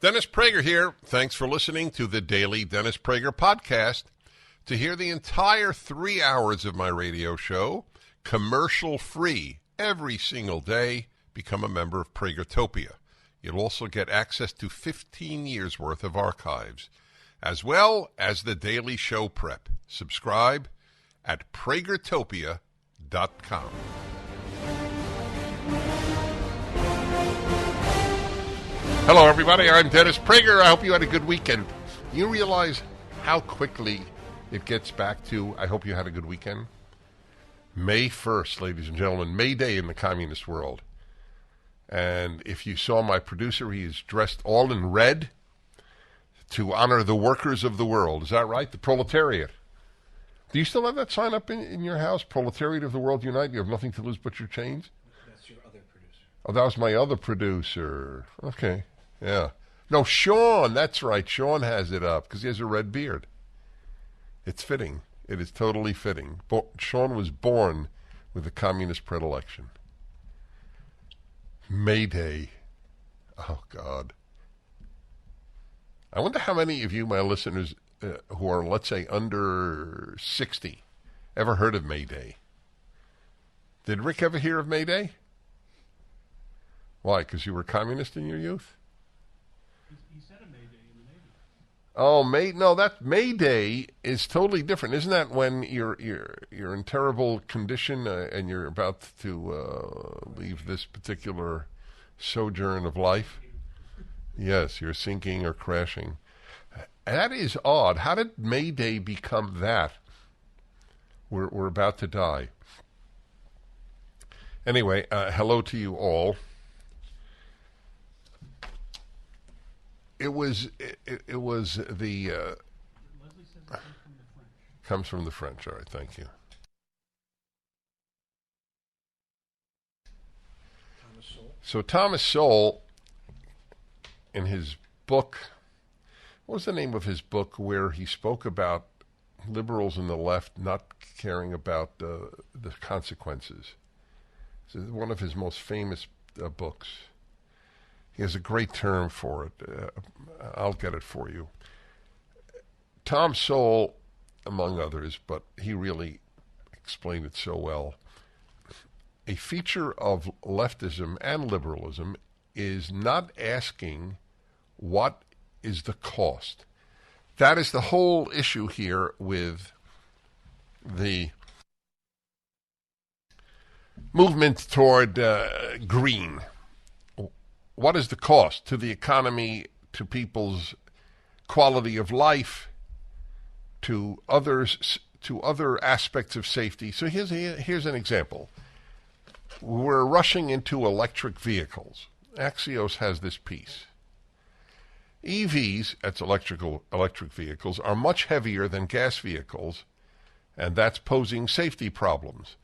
Dennis Prager here. Thanks for listening to the Daily Dennis Prager Podcast. To hear the entire 3 hours of my radio show, commercial-free, every single day, become a member of Pragertopia. You'll also get access to 15 years' worth of archives, as well as the daily show prep. Subscribe at Pragertopia.com. Hello, everybody. I'm Dennis Prager. I hope you had a good weekend. You realize how quickly it gets back to, I hope you had a good weekend? May 1st, ladies and gentlemen, May Day in the communist world. And if you saw my producer, he is dressed all in red to honor the workers of the world. Is that right? The proletariat. Do you still have that sign up in your house? Proletariat of the world unite. You have nothing to lose but your chains? That's your other producer. Oh, that was my other producer. Okay. Yeah. No, Sean. That's right. Sean has it up because he has a red beard. It's fitting. It is totally fitting. Sean was born with a communist predilection. May Day. Oh, God. I wonder how many of you, my listeners, who are, let's say, under 60, ever heard of May Day? Did Rick ever hear of May Day? Why? Because you were communist in your youth? He said a May Day in the Navy. Oh, that May Day is totally different. Isn't that when you're in terrible condition and you're about to leave this particular sojourn of life? Yes, you're sinking or crashing. That is odd. How did May Day become that? We're about to die. Anyway, hello to you all. It was the Leslie says it comes from the French. All right, thank you. Thomas Sowell. So Thomas Sowell, in his book, what was the name of his book where he spoke about liberals and the left not caring about the consequences? It's one of his most famous books. He has a great term for it. I'll get it for you. Tom Sowell, among others, but he really explained it so well. A feature of leftism and liberalism is not asking what is the cost. That is the whole issue here with the movement toward green. What is the cost to the economy, to people's quality of life, to others, to other aspects of safety? So here's an example. We're rushing into electric vehicles. Axios has this piece. EVs, that's electric vehicles, are much heavier than gas vehicles, and that's posing safety problems.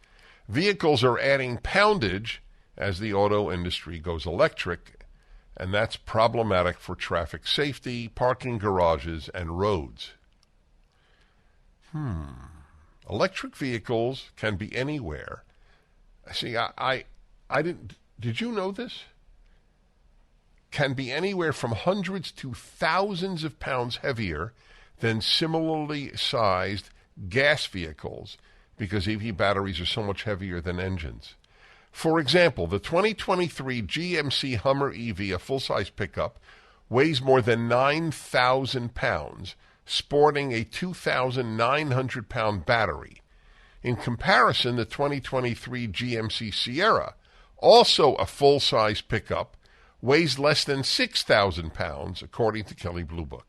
Vehicles are adding poundage as the auto industry goes electric, and that's problematic for traffic safety, parking garages, and roads. Electric vehicles can be anywhere. See, I did you know this? Can be anywhere from hundreds to thousands of pounds heavier than similarly sized gas vehicles because EV batteries are so much heavier than engines. For example, the 2023 GMC Hummer EV, a full-size pickup, weighs more than 9,000 pounds, sporting a 2,900-pound battery. In comparison, the 2023 GMC Sierra, also a full-size pickup, weighs less than 6,000 pounds, according to Kelley Blue Book.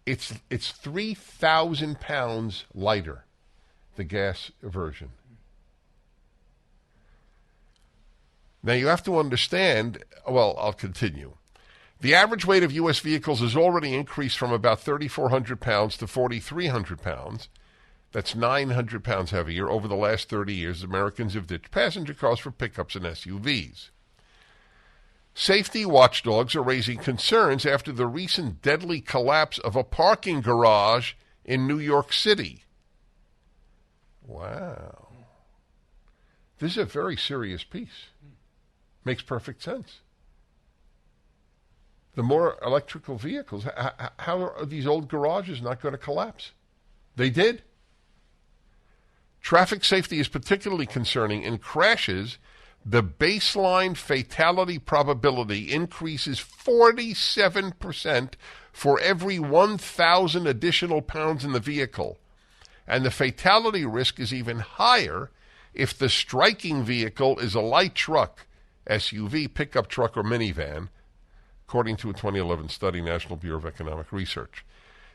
It's 3,000 pounds lighter, the gas version. Now, you have to understand, well, I'll continue. The average weight of U.S. vehicles has already increased from about 3,400 pounds to 4,300 pounds. That's 900 pounds heavier over the last 30 years. Americans have ditched passenger cars for pickups and SUVs. Safety watchdogs are raising concerns after the recent deadly collapse of a parking garage in New York City. Wow. This is a very serious piece. Makes perfect sense. the more electrical vehicles. How are these old garages not going to collapse? They did. Traffic safety is particularly concerning. In crashes, the baseline fatality probability increases 47% for every 1,000 additional pounds in the vehicle. And the fatality risk is even higher if the striking vehicle is a light truck, SUV, pickup truck, or minivan, according to a 2011 study, National Bureau of Economic Research.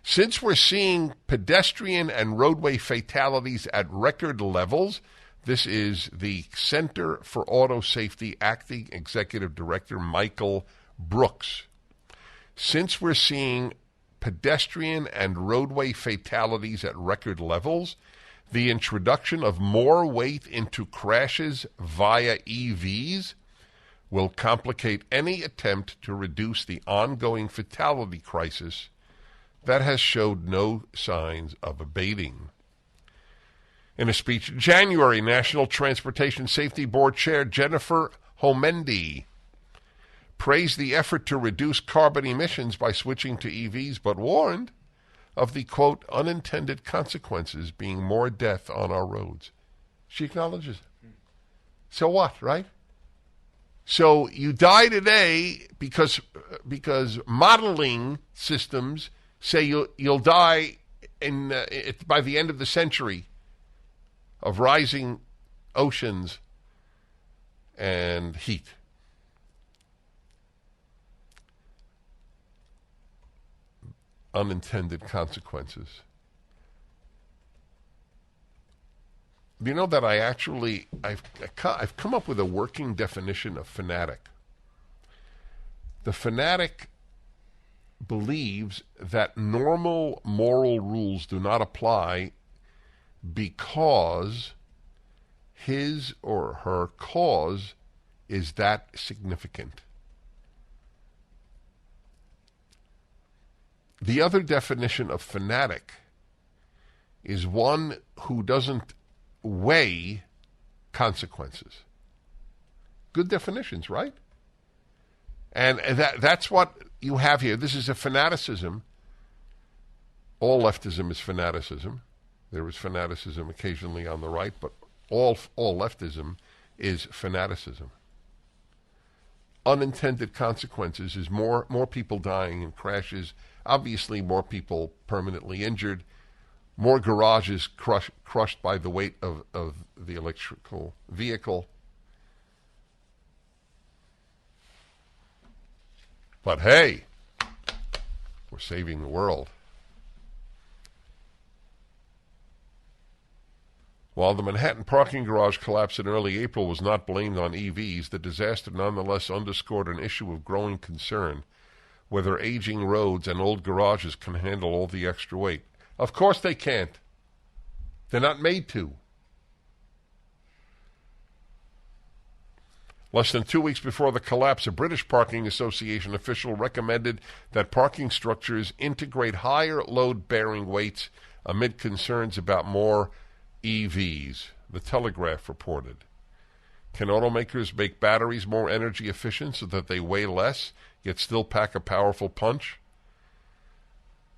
Since we're seeing pedestrian and roadway fatalities at record levels, this is the Center for Auto Safety Acting Executive Director Michael Brooks. Since we're seeing pedestrian and roadway fatalities at record levels, the introduction of more weight into crashes via EVs will complicate any attempt to reduce the ongoing fatality crisis that has showed no signs of abating. In a speech in January, National Transportation Safety Board Chair Jennifer Homendy praised the effort to reduce carbon emissions by switching to EVs, but warned of the, quote, unintended consequences being more death on our roads. She acknowledges it. So what, right? So you die today because modeling systems say you'll die by the end of the century of rising oceans and heat. Unintended consequences. You know that I've come up with a working definition of fanatic. The fanatic believes that normal moral rules do not apply because his or her cause is that significant. The other definition of fanatic is one who doesn't weigh consequences. Good definitions, right? And that's what you have here. This is a fanaticism. All leftism is fanaticism. There is fanaticism occasionally on the right, but all leftism is fanaticism. Unintended consequences is more people dying in crashes, obviously more people permanently injured, more garages crushed by the weight of the electrical vehicle. But hey, we're saving the world. While the Manhattan parking garage collapse in early April was not blamed on EVs, the disaster nonetheless underscored an issue of growing concern, whether aging roads and old garages can handle all the extra weight. Of course they can't. They're not made to. Less than 2 weeks before the collapse, a British Parking Association official recommended that parking structures integrate higher load-bearing weights amid concerns about more EVs, the Telegraph reported. Can automakers make batteries more energy efficient so that they weigh less, yet still pack a powerful punch?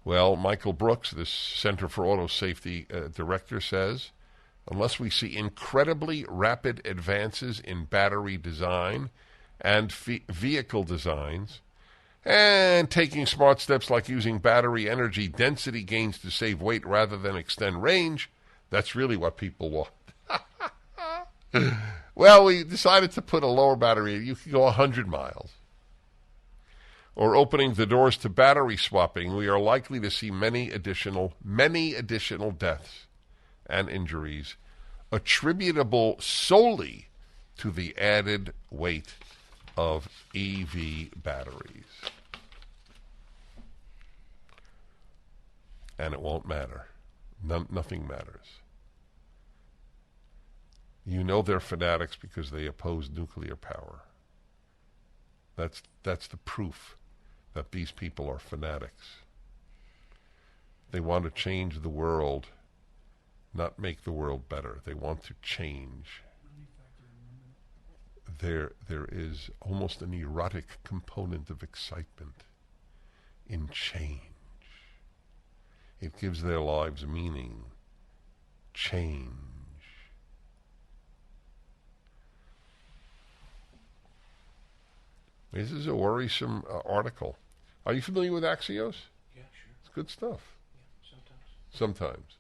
Well, Michael Brooks, this Center for Auto Safety director, says, unless we see incredibly rapid advances in battery design and vehicle designs, and taking smart steps like using battery energy density gains to save weight rather than extend range, that's really what people want. Well, we decided to put a lower battery. You can go 100 miles. Or opening the doors to battery swapping, we are likely to see many additional deaths and injuries attributable solely to the added weight of EV batteries. And it won't matter. Nothing matters. You know they're fanatics because they oppose nuclear power. That's the proof that these people are fanatics. They want to change the world, not make the world better. They want to change. There is almost an erotic component of excitement in change. It gives their lives meaning. Change. This is a worrisome article. Are you familiar with Axios? Yeah, sure. It's good stuff. Yeah, sometimes. Sometimes.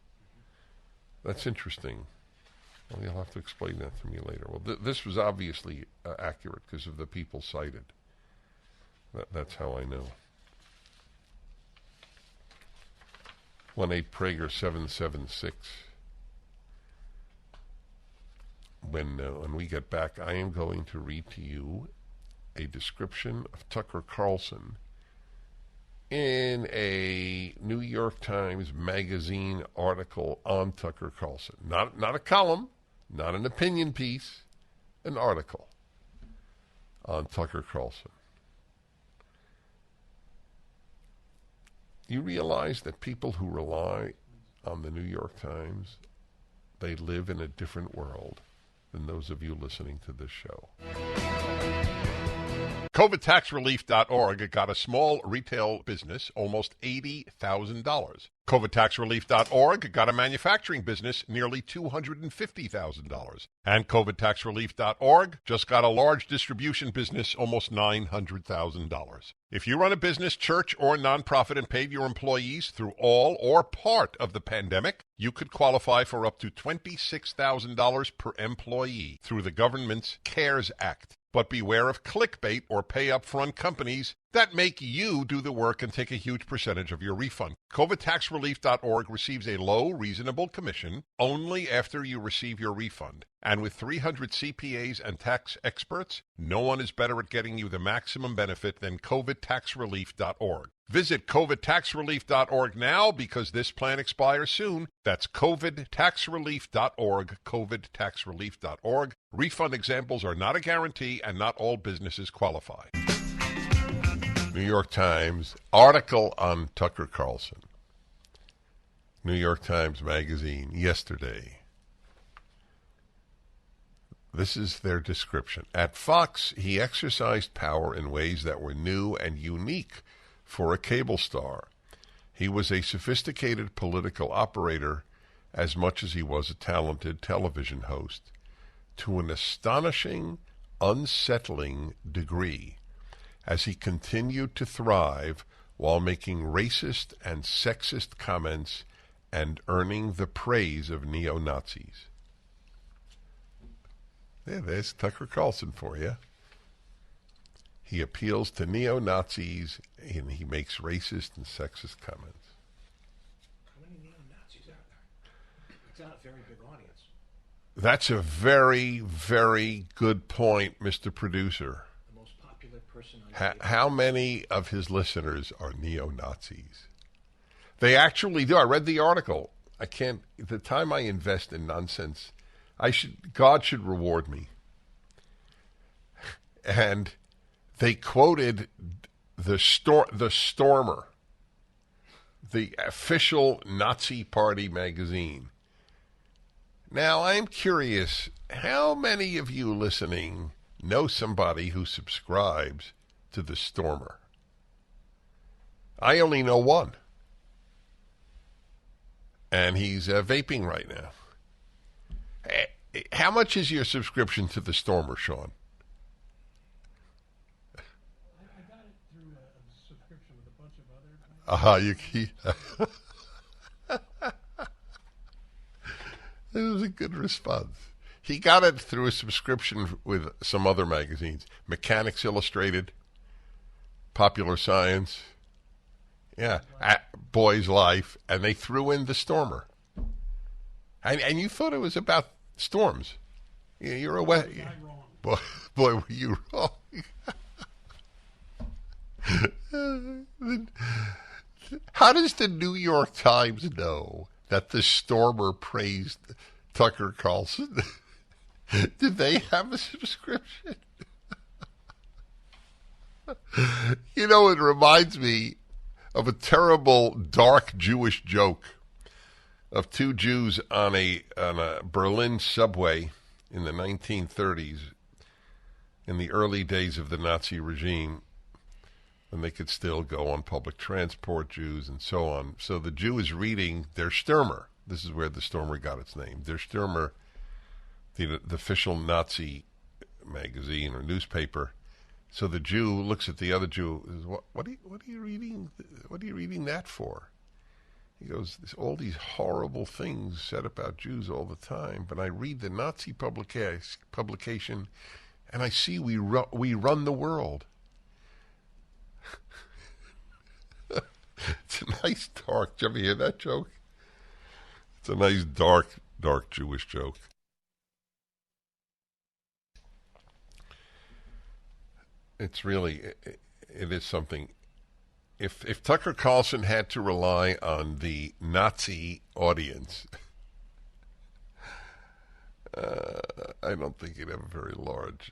That's interesting. Well, you'll have to explain that to me later. Well, this was obviously accurate because of the people cited. That's how I know. 1-8-Prager 776. When we get back, I am going to read to you a description of Tucker Carlson in a New York Times Magazine article on Tucker Carlson. Not a column, not an opinion piece, an article on Tucker Carlson. You realize that people who rely on the New York Times, they live in a different world than those of you listening to this show. COVIDtaxrelief.org got a small retail business almost $80,000. COVIDtaxrelief.org got a manufacturing business nearly $250,000. And COVIDtaxrelief.org just got a large distribution business almost $900,000. If you run a business, church, or nonprofit and paid your employees through all or part of the pandemic, you could qualify for up to $26,000 per employee through the government's CARES Act. But beware of clickbait or pay-up-front companies that make you do the work and take a huge percentage of your refund. COVIDtaxrelief.org receives a low, reasonable commission only after you receive your refund. And with 300 CPAs and tax experts, no one is better at getting you the maximum benefit than COVIDtaxrelief.org. Visit COVIDtaxrelief.org now because this plan expires soon. That's COVIDtaxrelief.org, COVIDtaxrelief.org. Refund examples are not a guarantee and not all businesses qualify. New York Times article on Tucker Carlson. New York Times Magazine yesterday. This is their description. At Fox, he exercised power in ways that were new and unique for a cable star. He was a sophisticated political operator as much as he was a talented television host, to an astonishing, unsettling degree, as he continued to thrive while making racist and sexist comments and earning the praise of neo-Nazis. There's Tucker Carlson for you. He appeals to neo-Nazis and he makes racist and sexist comments. How many neo-Nazis are there? It's not a very big audience. That's a very, very good point, Mr. Producer. The most popular person on How many of his listeners are neo-Nazis? They actually do. I read the article. I can't. The time I invest in nonsense, God should reward me. And they quoted the Stormer, the official Nazi Party magazine. Now, I'm curious, how many of you listening know somebody who subscribes to the Stormer? I only know one. And he's vaping right now. How much is your subscription to the Stormer, Sean? I got it through a subscription with a bunch of other. It was a good response. He got it through a subscription with some other magazines. Mechanics Illustrated, Popular Science, Boy's Life, and they threw in the Stormer. And you thought it was about storms. You're a wet. Boy, were you wrong. How does the New York Times know that the Stormer praised Tucker Carlson? Did they have a subscription? You know, it reminds me of a terrible, dark Jewish joke of two Jews on a Berlin subway in the 1930s, in the early days of the Nazi regime. when they could still go on public transport, Jews, and so on. So the Jew is reading Der Stürmer. This is where the Stürmer got its name. Der Stürmer, the official Nazi magazine or newspaper. So the Jew looks at the other Jew. Says, what are you reading? What are you reading that for? He goes, there's all these horrible things said about Jews all the time, but I read the Nazi publication, and I see we run the world. It's a nice dark. Did you ever hear that joke? It's a nice dark Jewish joke. It's really, it is something. If Tucker Carlson had to rely on the Nazi audience, I don't think he'd have a very large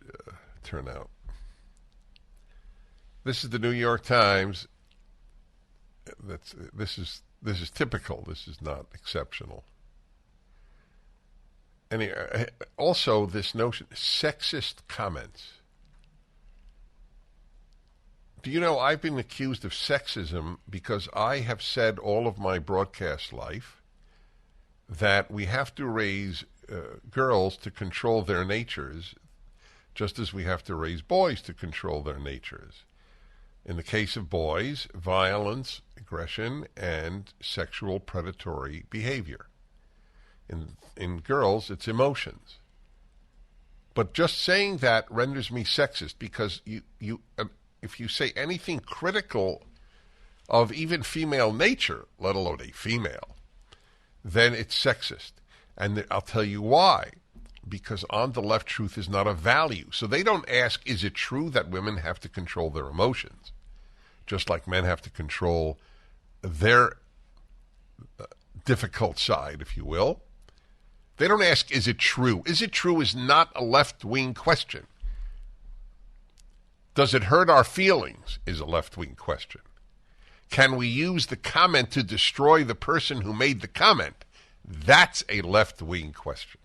turnout. This is the New York Times. This is typical. This is not exceptional. And also this notion, sexist comments. Do you know I've been accused of sexism because I have said all of my broadcast life that we have to raise girls to control their natures just as we have to raise boys to control their natures. In the case of boys, violence, aggression, and sexual predatory behavior. In girls, it's emotions. But just saying that renders me sexist because if you say anything critical of even female nature, let alone a female, then it's sexist. And I'll tell you why. Because on the left, truth is not a value. So they don't ask, is it true that women have to control their emotions? Just like men have to control their difficult side, if you will. They don't ask, is it true? Is it true is not a left-wing question. Does it hurt our feelings is a left-wing question. Can we use the comment to destroy the person who made the comment? That's a left-wing question.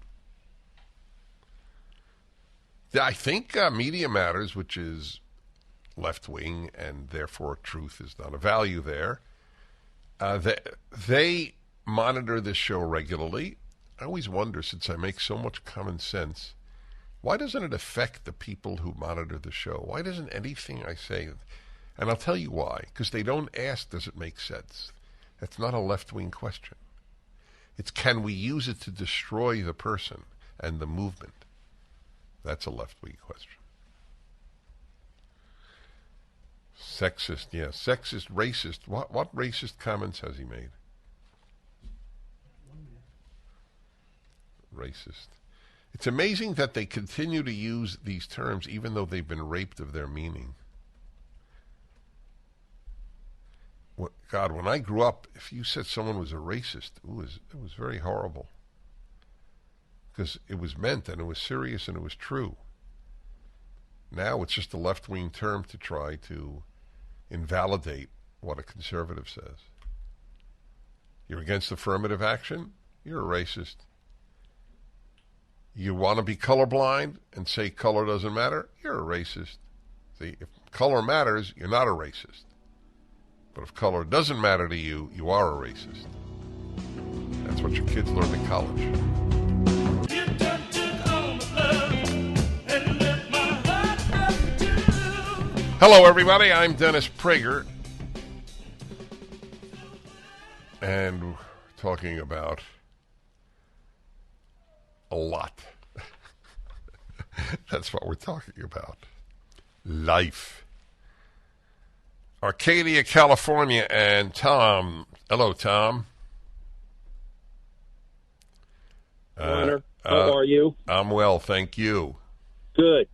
I think Media Matters, which is left-wing and therefore truth is not a value there, they monitor this show regularly. I always wonder, since I make so much common sense, why doesn't it affect the people who monitor the show? Why doesn't anything I say, and I'll tell you why, because they don't ask, does it make sense? That's not a left-wing question. It's can we use it to destroy the person and the movement? That's a left-wing question. Sexist, yes. Sexist, racist. What racist comments has he made? Racist. It's amazing that they continue to use these terms even though they've been raped of their meaning. God, when I grew up, if you said someone was a racist, it was very horrible. Because it was meant and it was serious and it was true. Now it's just a left-wing term to try to invalidate what a conservative says. You're against affirmative action? You're a racist. You want to be colorblind and say color doesn't matter? You're a racist. See, if color matters, you're not a racist. But if color doesn't matter to you, you are a racist. That's what your kids learn in college. Hello, everybody. I'm Dennis Prager. And we're talking about a lot. That's what we're talking about. Life. Arcadia, California, and Tom. Hello, Tom. Connor, how are you? I'm well, thank you. Good.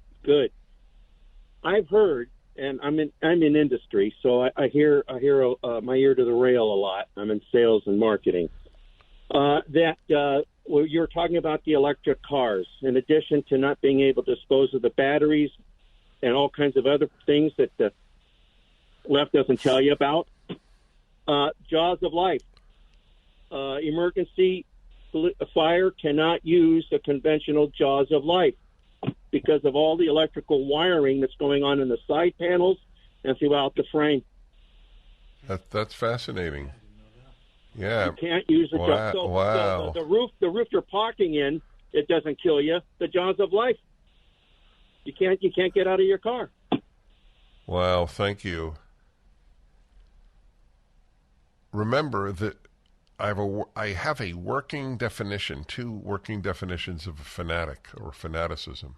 I've heard, and I'm in industry, so I hear my ear to the rail a lot. I'm in sales and marketing. You're talking about the electric cars. In addition to not being able to dispose of the batteries and all kinds of other things that the left doesn't tell you about, jaws of life. Emergency fire cannot use the conventional jaws of life because of all the electrical wiring that's going on in the side panels and throughout the frame. That's fascinating. Yeah. You can't use the Wow. Wow. the roof you're parking in, it doesn't kill you. The jaws of life. You can't get out of your car. Wow, thank remember that I have a working definition, two working definitions of a fanatic or fanaticism.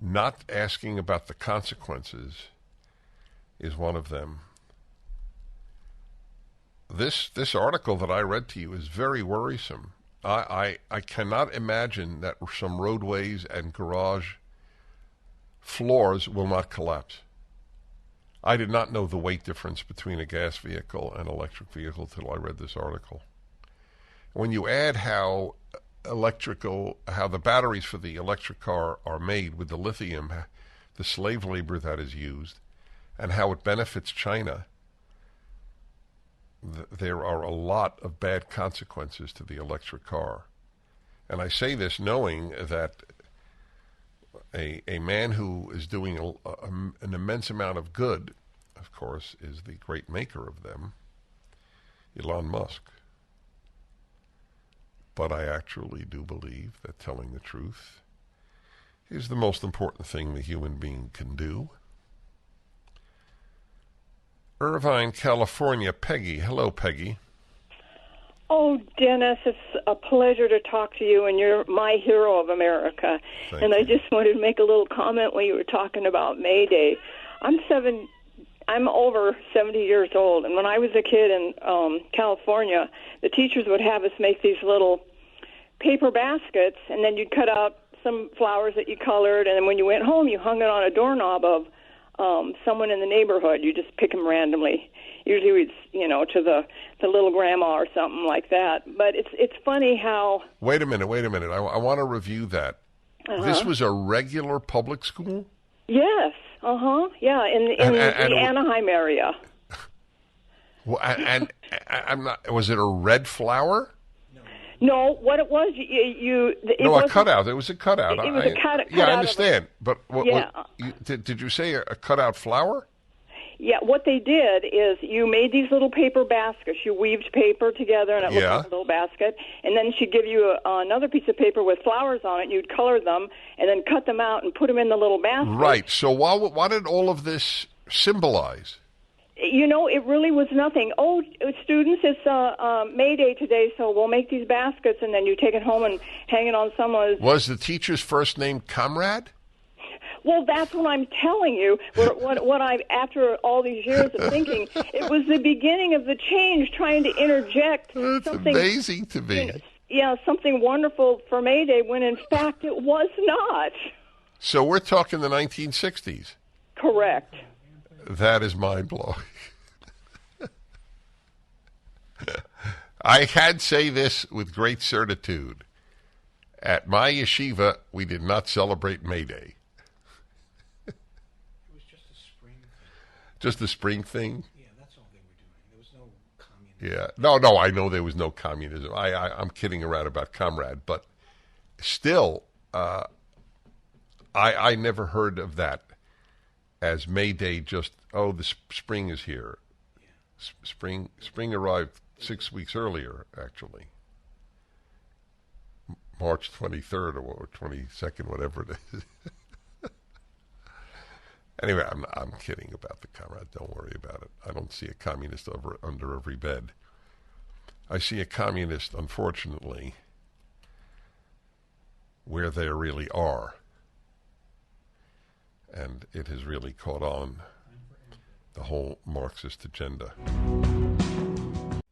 Not asking about the consequences is one of them. This article that I read to you is very worrisome. I cannot imagine that some roadways and garage floors will not collapse. I did not know the weight difference between a gas vehicle and electric vehicle till I read this article. When you add how the batteries for the electric car are made with the lithium, the slave labor that is used, and how it benefits China, there are a lot of bad consequences to the electric car. And I say this knowing that a man who is doing an immense amount of good, of course, is the great maker of them, Elon Musk. But I actually do believe that telling the truth is the most important thing the human being can do. Irvine, California. Peggy. Hello, Peggy. Oh, Dennis, it's a pleasure to talk to you, and you're my hero of America. Thank you. I just wanted to make a little comment when you were talking about May Day. I'm over 70 years old, and when I was a kid in California, the teachers would have us make these little paper baskets, and then you'd cut out some flowers that you colored, and then when you went home, you hung it on a doorknob of someone in the neighborhood. You just pick them randomly. Usually it's, to the little grandma or something like that. But it's funny how... Wait a minute. I want to review that. This was a regular public school? Yes. Yeah, in the Anaheim area. Well, and I'm not... Was it a red flower? No, what it was, a cutout. It was a cutout. It was a cutout. Yeah, I understand. But did you say a cutout flower? Yeah, what they did is you made these little paper baskets. You weaved paper together, and it looked like a little basket. And then she'd give you another piece of paper with flowers on it. You'd color them, and then cut them out and put them in the little basket. Right. So what did all of this symbolize? It really was nothing. Oh, students, it's May Day today, so we'll make these baskets, and then you take it home and hang it on someone's... Was the teacher's first name Comrade? Well, that's what I'm telling you. What I, after all these years of thinking, it was the beginning of the change, trying to interject something amazing to me. Something wonderful for May Day, when in fact it was not. So we're talking the 1960s. Correct. That is mind-blowing. I can say this with great certitude. At my yeshiva, we did not celebrate May Day. It was just a spring thing. Just a spring thing? Yeah, that's all they were doing. There was no communism. Yeah. No, I know there was no communism. I'm kidding around about Comrade, but still, I never heard of that as May Day, just, the spring is here. Yeah. Spring arrived 6 weeks earlier, actually. March 23rd or 22nd, whatever it is. Anyway, I'm kidding about the Comrade. Don't worry about it. I don't see a communist under every bed. I see a communist, unfortunately, where they really are. And it has really caught on, the whole Marxist agenda.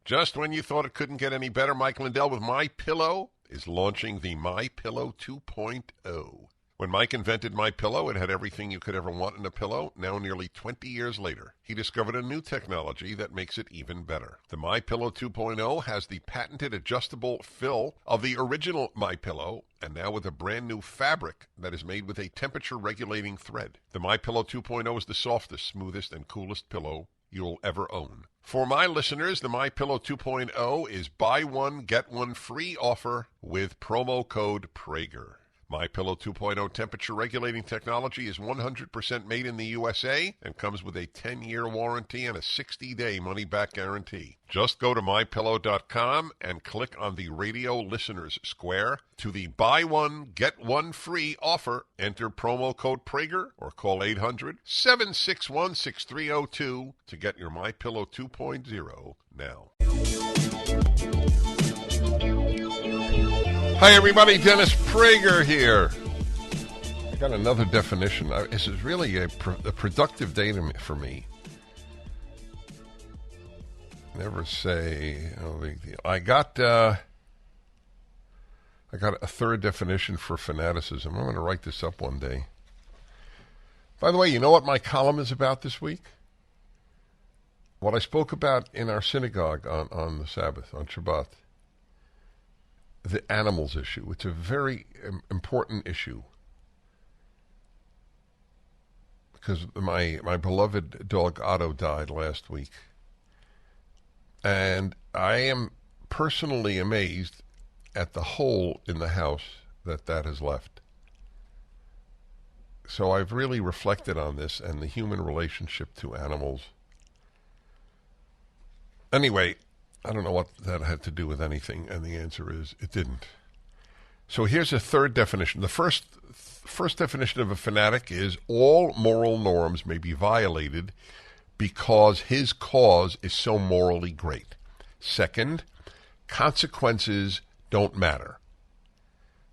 Just when you thought it couldn't get any better, Mike Lindell with MyPillow is launching the MyPillow 2.0. When Mike invented MyPillow, it had everything you could ever want in a pillow. Now, nearly 20 years later, he discovered a new technology that makes it even better. The MyPillow 2.0 has the patented adjustable fill of the original MyPillow, and now with a brand new fabric that is made with a temperature-regulating thread. The MyPillow 2.0 is the softest, smoothest, and coolest pillow you'll ever own. For my listeners, the MyPillow 2.0 is buy one, get one free offer with promo code Prager. MyPillow 2.0 temperature regulating technology is 100% made in the USA and comes with a 10-year warranty and a 60-day money-back guarantee. Just go to MyPillow.com and click on the radio listeners square to the buy one, get one free offer. Enter promo code Prager or call 800-761-6302 to get your MyPillow 2.0 now. Hi, everybody. Dennis Prager here. I got another definition. This is really a productive day for me. Never say, no big deal. I got a third definition for fanaticism. I'm going to write this up one day. By the way, you know what my column is about this week? What I spoke about in our synagogue on the Sabbath, on Shabbat. The animals issue. It's a very important issue because my beloved dog Otto died last week. And I am personally amazed at the hole in the house that has left. So I've really reflected on this and the human relationship to animals. Anyway, I don't know what that had to do with anything, and the answer is it didn't. So here's a third definition. The first definition of a fanatic is all moral norms may be violated because his cause is so morally great. Second, consequences don't matter,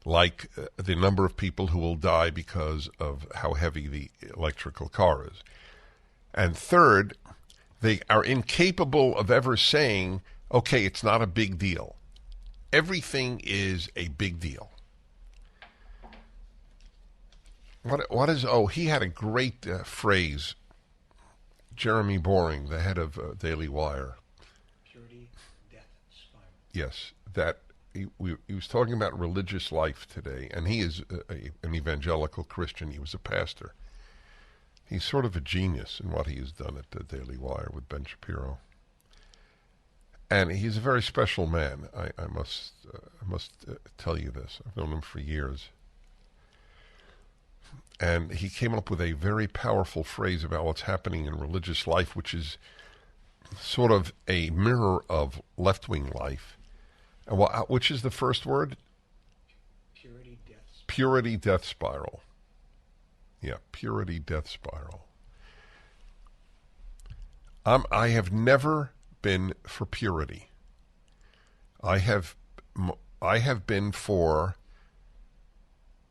like the number of people who will die because of how heavy the electrical car is. And third, they are incapable of ever saying, okay, it's not a big deal. Everything is a big deal. He had a great phrase. Jeremy Boring, the head of Daily Wire. Purity, death, spiral. Yes, that he was talking about religious life today, and he is an evangelical Christian. He was a pastor. He's sort of a genius in what he has done at the Daily Wire with Ben Shapiro. And he's a very special man. I must tell you this. I've known him for years. And he came up with a very powerful phrase about what's happening in religious life, which is sort of a mirror of left-wing life. And which is the first word? Purity, death spiral. Purity, death spiral. Yeah, purity, death spiral. I have never been for purity. I have been for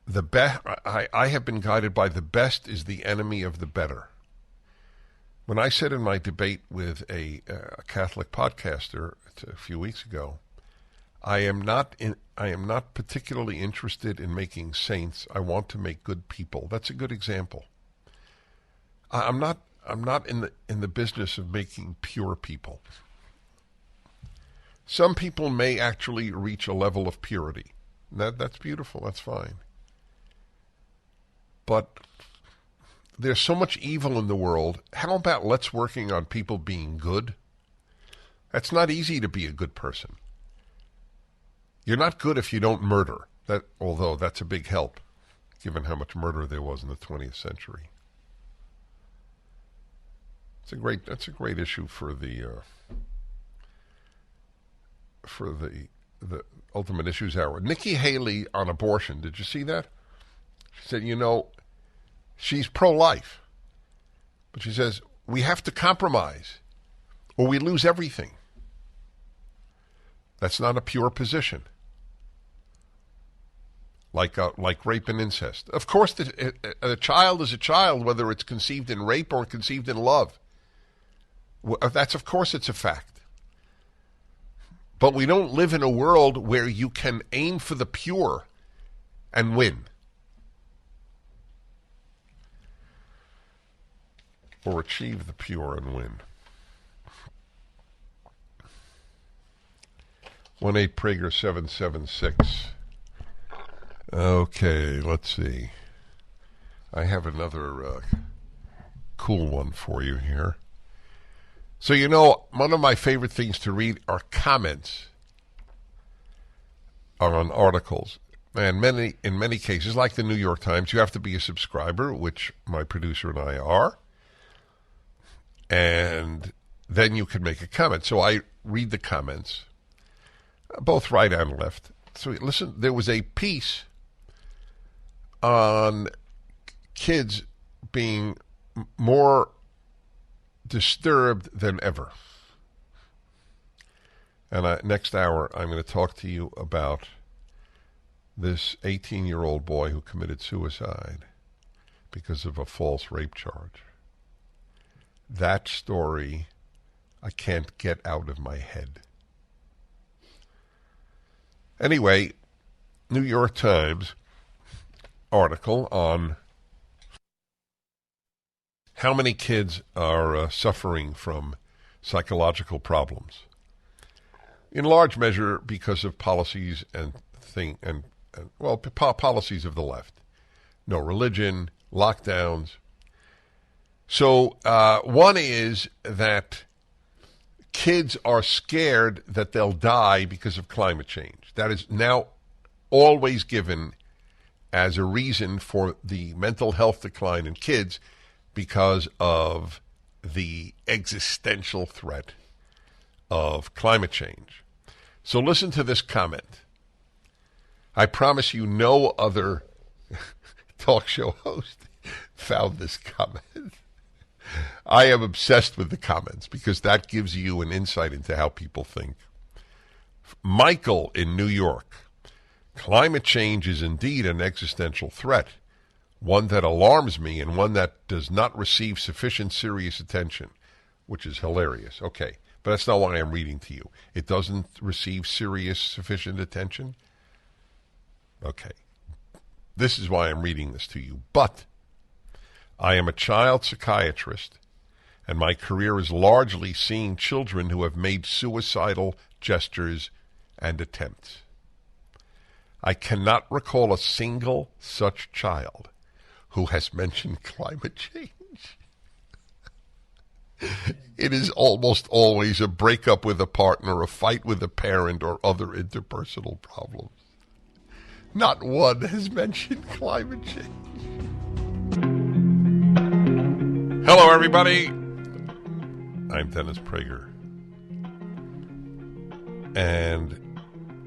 the best. I have been guided by the best is the enemy of the better. When I said in my debate with a Catholic podcaster a few weeks ago, I am not particularly interested in making saints. I want to make good people. That's a good example. I'm not in the business of making pure people. Some people may actually reach a level of purity. That's beautiful. That's fine. But there's so much evil in the world. How about let's working on people being good? That's not easy to be a good person. You're not good if you don't murder. Although that's a big help, given how much murder there was in the 20th century. That's a great issue for the Ultimate Issues Hour. Nikki Haley on abortion. Did you see that? She said, she's pro-life. But she says, we have to compromise or we lose everything. That's not a pure position. Like rape and incest. Of course, a child is a child, whether it's conceived in rape or conceived in love. Of course, it's a fact. But we don't live in a world where you can aim for the pure and win. Or achieve the pure and win. 1-8-Prager-776. Okay, let's see. I have another cool one for you here. So, one of my favorite things to read are comments on articles. And in many cases, like the New York Times, you have to be a subscriber, which my producer and I are. And then you can make a comment. So I read the comments, both right and left. So listen, there was a piece on kids being more disturbed than ever. And next hour, I'm going to talk to you about this 18-year-old boy who committed suicide because of a false rape charge. That story I can't get out of my head. Anyway, New York Times article on how many kids are suffering from psychological problems. In large measure because of policies policies of the left. No religion, lockdowns. So one is that kids are scared that they'll die because of climate change. That is now always given as a reason for the mental health decline in kids because of the existential threat of climate change. So listen to this comment. I promise you no other talk show host found this comment. I am obsessed with the comments because that gives you an insight into how people think. Michael in New York. Climate change is indeed an existential threat, one that alarms me and one that does not receive sufficient serious attention, which is hilarious. Okay, but that's not why I'm reading to you. It doesn't receive sufficient attention? Okay. This is why I'm reading this to you. But I am a child psychiatrist, and my career is largely seeing children who have made suicidal gestures and attempts. I cannot recall a single such child who has mentioned climate change. It is almost always a breakup with a partner, a fight with a parent, or other interpersonal problems. Not one has mentioned climate change. Hello, everybody. I'm Dennis Prager. And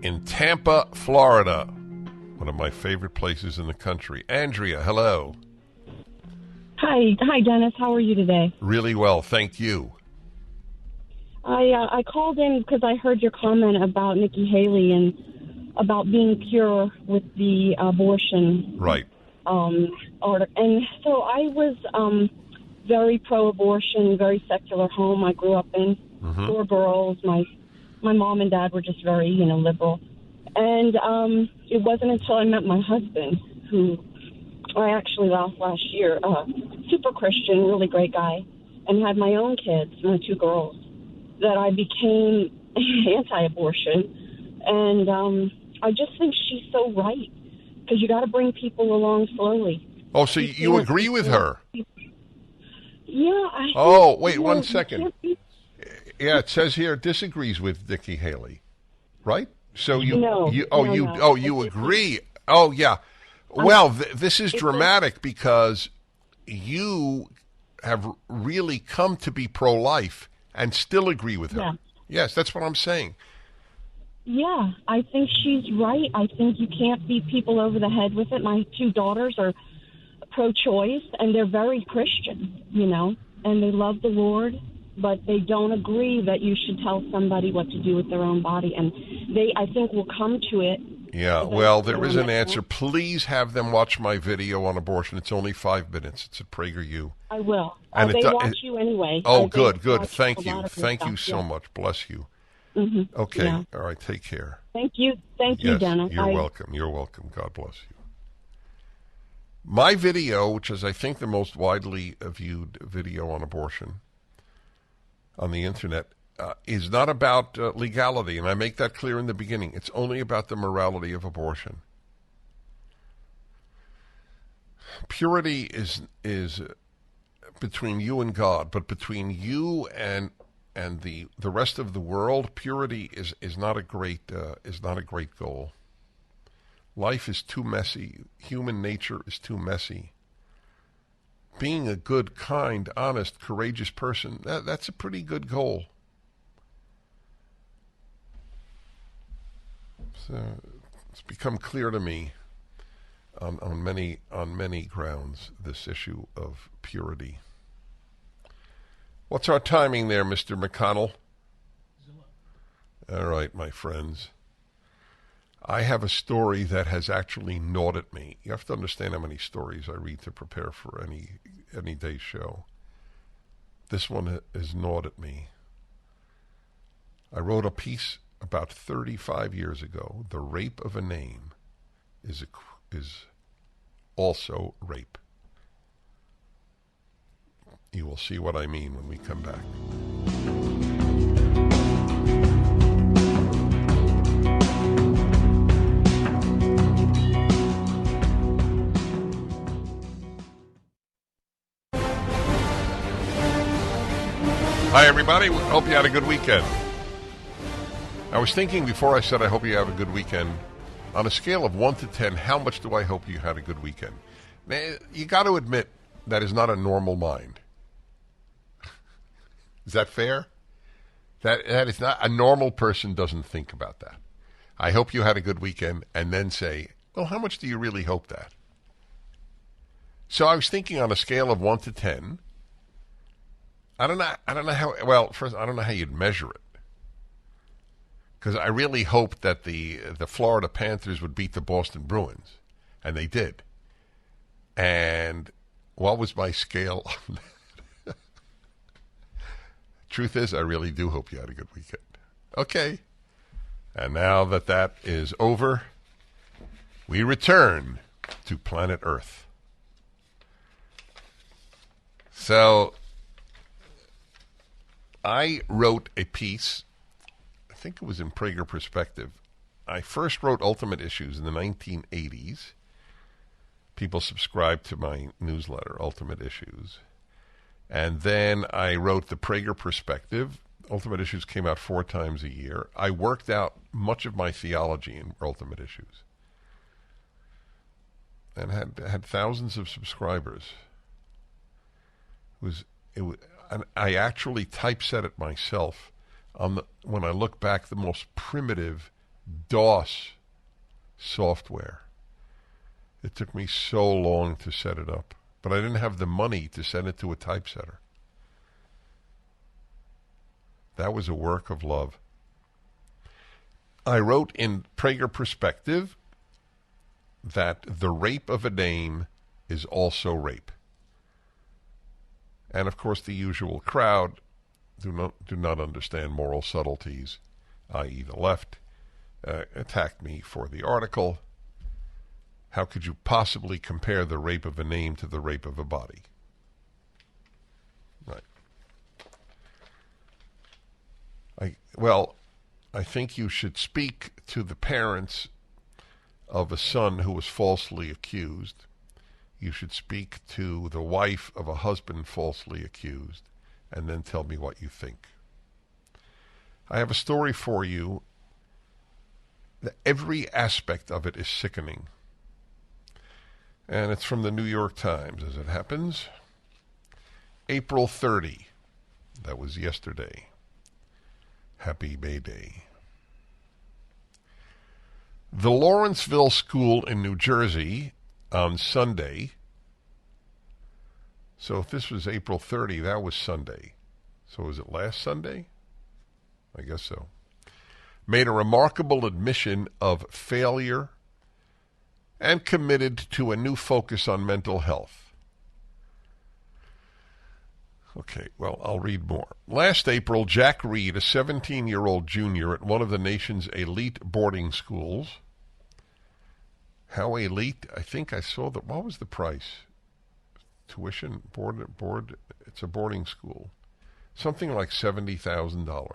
in Tampa, Florida, one of my favorite places in the country. Andrea, hello. Hi, Dennis. How are you today? Really well, thank you. I called in because I heard your comment about Nikki Haley and about being pure with the abortion. Right. Order. And so I was very pro-abortion, very secular home I grew up in. Mm-hmm. 4 girls. My mom and dad were just very, liberal. And it wasn't until I met my husband, who I actually lost last year, super Christian, really great guy, and had my own kids, my 2 girls, that I became anti-abortion. And I just think she's so right, because you got to bring people along slowly. Oh, so you agree with her? Yeah. Oh, wait, 1 second. Yeah, it says here disagrees with Nikki Haley, right? So you agree? Oh, yeah. Well, this is dramatic because you have really come to be pro-life and still agree with her. Yeah. Yes, that's what I'm saying. Yeah, I think she's right. I think you can't beat people over the head with it. My 2 daughters are pro-choice, and they're very Christian, and they love the Lord, but they don't agree that you should tell somebody what to do with their own body. And they, I think, will come to it. Yeah, well, there is an answer. Please have them watch my video on abortion. It's only 5 minutes. It's at PragerU. I will. And they watch you anyway. Oh, good. Thank you. Thank you so much. Bless you. Mm-hmm. Okay. Yeah. All right. Take care. Thank you. Thank you, Dennis. You're welcome. You're welcome. God bless you. My video, which is, I think, the most widely viewed video on abortion on the internet, is not about legality, and I make that clear in the beginning. It's only about the morality of abortion. Purity is between you and God, but between you and the rest of the world, purity is not a great goal. Life is too messy. Human nature is too messy. Being a good, kind, honest, courageous person, that's a pretty good goal. So it's become clear to me on many grounds, this issue of purity. What's our timing there, Mr. McConnell? All right, my friends. I have a story that has actually gnawed at me. You have to understand how many stories I read to prepare for any day's show. This one has gnawed at me. I wrote a piece about 35 years ago. The rape of a name is also rape. You will see what I mean when we come back. Hi, everybody. Hope you had a good weekend. I was thinking before I said I hope you have a good weekend, on a scale of 1 to 10, how much do I hope you had a good weekend? Now, you got to admit that is not a normal mind. Is that fair? That is not, a normal person doesn't think about that. I hope you had a good weekend, and then say, well, how much do you really hope that? So I was thinking on a scale of 1 to 10, I don't know how, well, first, I don't know how you'd measure it. Because I really hoped that the Florida Panthers would beat the Boston Bruins. And they did. And what was my scale on that? Truth is, I really do hope you had a good weekend. Okay. And now that is over, we return to planet Earth. So I wrote a piece, I think it was in Prager Perspective. I first wrote Ultimate Issues in the 1980s. People subscribed to my newsletter, Ultimate Issues. And then I wrote the Prager Perspective. Ultimate Issues came out 4 times a year. I worked out much of my theology in Ultimate Issues. And had thousands of subscribers. And I actually typeset it myself when I look back, the most primitive DOS software. It took me so long to set it up, but I didn't have the money to send it to a typesetter. That was a work of love. I wrote in Prager Perspective that the rape of a name is also rape. And, of course, the usual crowd do not understand moral subtleties, i.e. the left, attacked me for the article. How could you possibly compare the rape of a name to the rape of a body? Right. I think you should speak to the parents of a son who was falsely accused. You should speak to the wife of a husband falsely accused, and then tell me what you think. I have a story for you. Every aspect of it is sickening. And it's from the New York Times, as it happens. April 30. That was yesterday. Happy May Day. The Lawrenceville School in New Jersey on Sunday. So if this was April 30, that was Sunday. So was it last Sunday? I guess so. Made a remarkable admission of failure and committed to a new focus on mental health. Okay, well, I'll read more. Last April, Jack Reed, a 17-year-old junior at one of the nation's elite boarding schools. How elite? I think I saw that. What was the price? Tuition, board. It's a boarding school. Something like $70,000.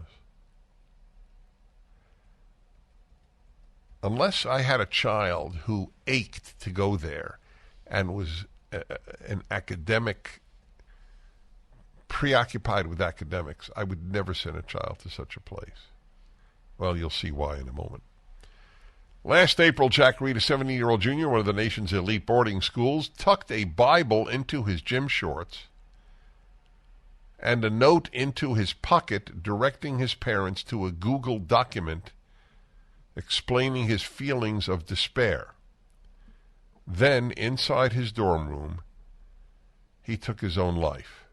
Unless I had a child who ached to go there and was an academic, preoccupied with academics, I would never send a child to such a place. Well, you'll see why in a moment. Last April, Jack Reed, a 17-year-old junior, one of the nation's elite boarding schools, tucked a Bible into his gym shorts and a note into his pocket directing his parents to a Google document explaining his feelings of despair. Then, inside his dorm room, he took his own life.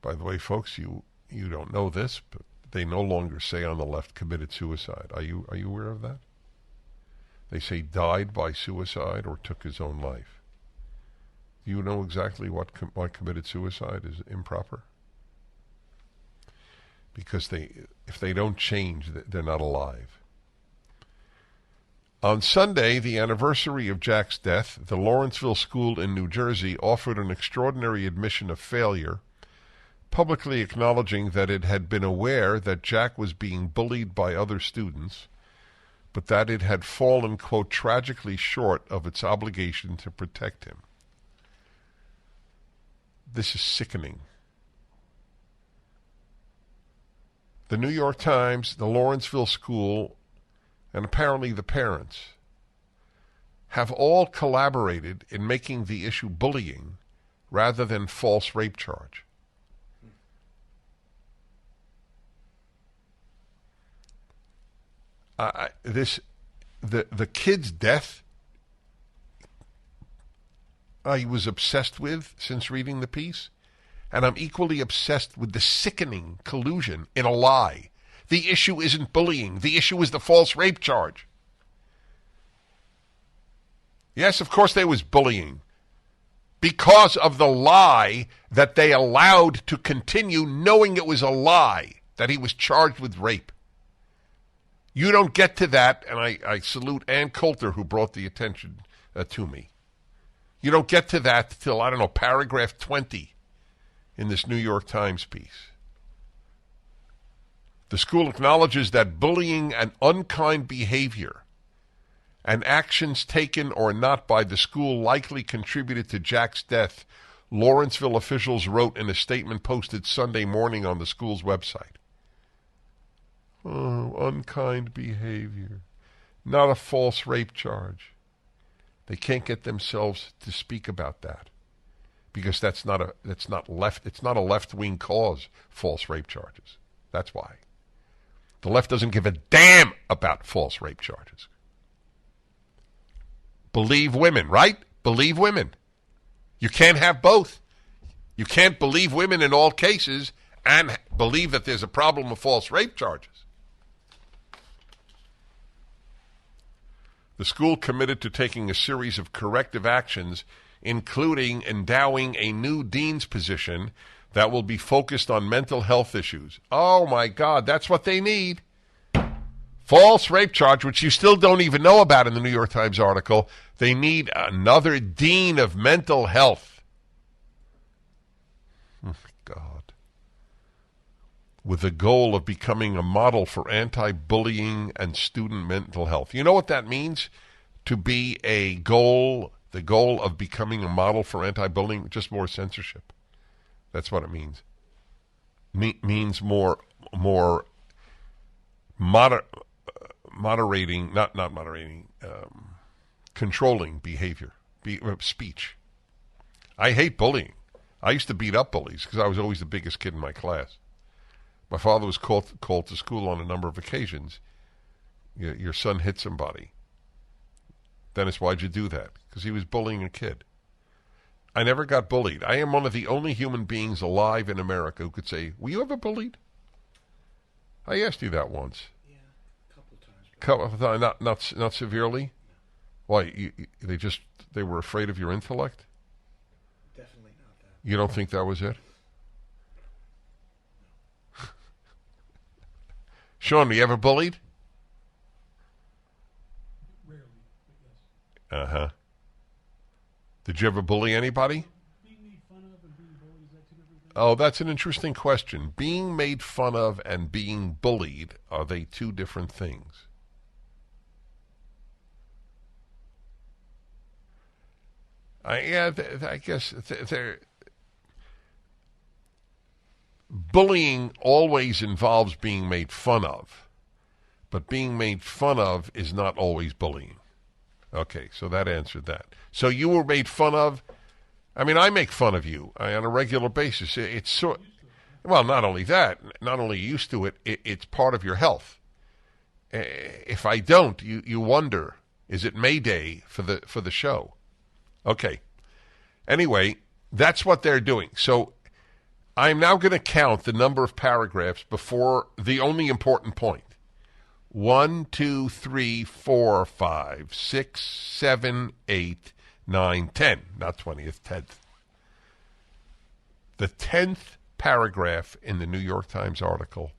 By the way, folks, you don't know this, but they no longer say on the left committed suicide. Are you aware of that? They say died by suicide or took his own life. Do you know exactly why committed suicide is improper? Because if they don't change, they're not alive. On Sunday, the anniversary of Jack's death, the Lawrenceville School in New Jersey offered an extraordinary admission of failure, publicly acknowledging that it had been aware that Jack was being bullied by other students, but that it had fallen, quote, tragically short of its obligation to protect him. This is sickening. The New York Times, the Lawrenceville School, and apparently the parents have all collaborated in making the issue bullying rather than false rape charge. The kid's death, I was obsessed with since reading the piece, and I'm equally obsessed with the sickening collusion in a lie. The issue isn't bullying. The issue is the false rape charge. Yes, of course there was bullying because of the lie that they allowed to continue, knowing it was a lie, that he was charged with rape. You don't get to that, and I salute Ann Coulter, who brought the attention to me. You don't get to that till, I don't know, paragraph 20 in this New York Times piece. The school acknowledges that bullying and unkind behavior and actions taken or not by the school likely contributed to Jack's death, Lawrenceville officials wrote in a statement posted Sunday morning on the school's website. Oh, unkind behavior. Not a false rape charge. They can't get themselves to speak about that because it's not a left-wing cause, false rape charges. That's why. The left doesn't give a damn about false rape charges. Believe women, right? Believe women. You can't have both. You can't believe women in all cases and believe that there's a problem with false rape charges. The school committed to taking a series of corrective actions, including endowing a new dean's position that will be focused on mental health issues. Oh, my God, that's what they need. False rape charge, which you still don't even know about in the New York Times article. They need another dean of mental health. Oh, my God. With the goal of becoming a model for anti-bullying and student mental health. You know what that means? To be a goal, the goal of becoming a model for anti-bullying, just more censorship. That's what it means. Means more controlling behavior, speech. I hate bullying. I used to beat up bullies because I was always the biggest kid in my class. My father was called to school on a number of occasions. Your son hit somebody. Dennis, why'd you do that? Because he was bullying a kid. I never got bullied. I am one of the only human beings alive in America who could say, were you ever bullied? I asked you that once. Yeah, a couple of times. Not severely? No. Why? They were afraid of your intellect? Definitely not that. You don't think that was it? No. Sean, were you ever bullied? Rarely, but yes. Uh-huh. Did you ever bully anybody? Being made fun of and being bullied, is that two different things? Oh, that's an interesting question. Being made fun of and being bullied, are they two different things? I guess they're... Bullying always involves being made fun of, but being made fun of is not always bullying. Okay, so that answered that. So you were made fun of. I mean, I make fun of you on a regular basis. It's so. Well, not only that, not only used to it, it's part of your health. If I don't, you wonder, is it May Day for the show? Okay. Anyway, that's what they're doing. So I'm now going to count the number of paragraphs before the only important point. 1, 2, 3, 4, 5, 6, 7, 8, 9, 10. Not 20th, 10th. The 10th paragraph in the New York Times article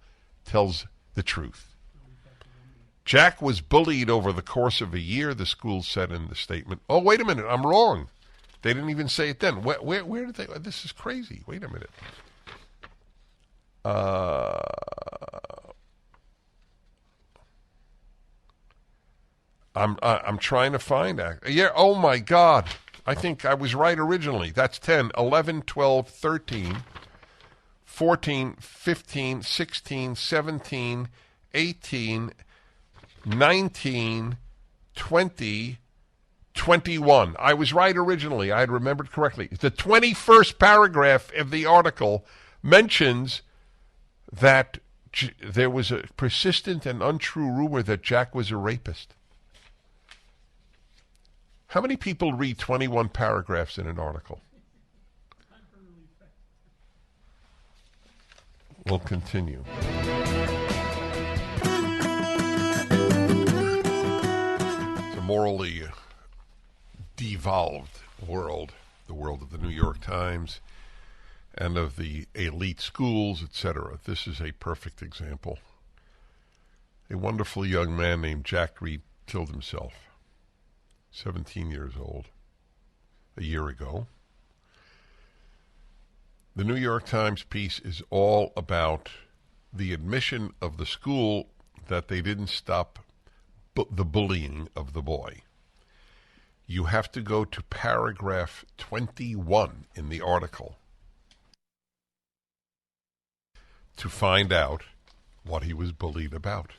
tells the truth. Jack was bullied over the course of a year, the school said in the statement. Oh, wait a minute, I'm wrong. They didn't even say it then. Where did they? This is crazy. Wait a minute. I'm trying to find that. Yeah, oh my God. I think I was right originally. That's 10, 11, 12, 13, 14, 15, 16, 17, 18, 19, 20, 21. I was right originally. I had remembered correctly. The 21st paragraph of the article mentions that there was a persistent and untrue rumor that Jack was a rapist. How many people read 21 paragraphs in an article? We'll continue. It's a morally devolved world, the world of the New York Times and of the elite schools, etc. This is a perfect example. A wonderful young man named Jack Reed killed himself. 17 years old, a year ago. The New York Times piece is all about the admission of the school that they didn't stop the bullying of the boy. You have to go to paragraph 21 in the article to find out what he was bullied about,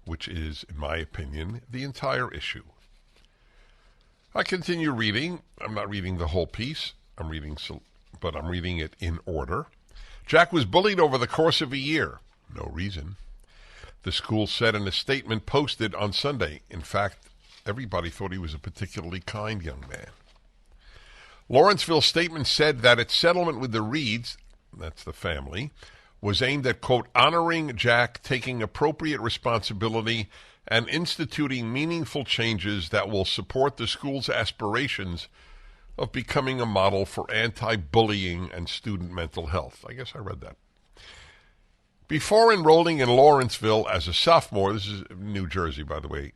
which is, in my opinion, the entire issue. I continue reading. I'm not reading the whole piece. I'm reading it in order. Jack was bullied over the course of a year. No reason. The school said in a statement posted on Sunday. In fact, everybody thought he was a particularly kind young man. Lawrenceville's statement said that its settlement with the Reeds, that's the family, was aimed at, quote, honoring Jack, taking appropriate responsibility, and instituting meaningful changes that will support the school's aspirations of becoming a model for anti-bullying and student mental health. I guess I read that. Before enrolling in Lawrenceville as a sophomore, this is New Jersey, by the way,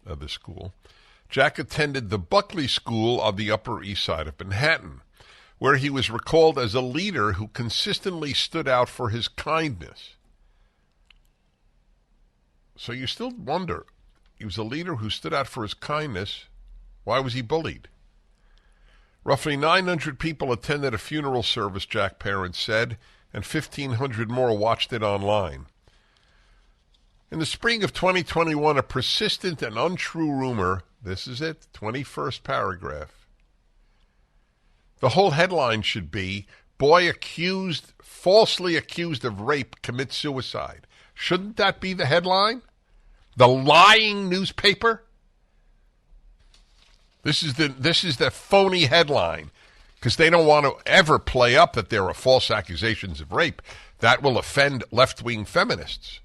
the school, Jack attended the Buckley School on the Upper East Side of Manhattan, where he was recalled as a leader who consistently stood out for his kindness. So you still wonder, he was a leader who stood out for his kindness. Why was he bullied? Roughly 900 people attended a funeral service, Jack's parents said, and 1,500 more watched it online. In the spring of 2021, a persistent and untrue rumor, this is it, 21st paragraph. The whole headline should be, boy falsely accused of rape commits suicide. Shouldn't that be the headline? The lying newspaper? This is the phony headline, because they don't want to ever play up that there are false accusations of rape. That will offend left-wing feminists.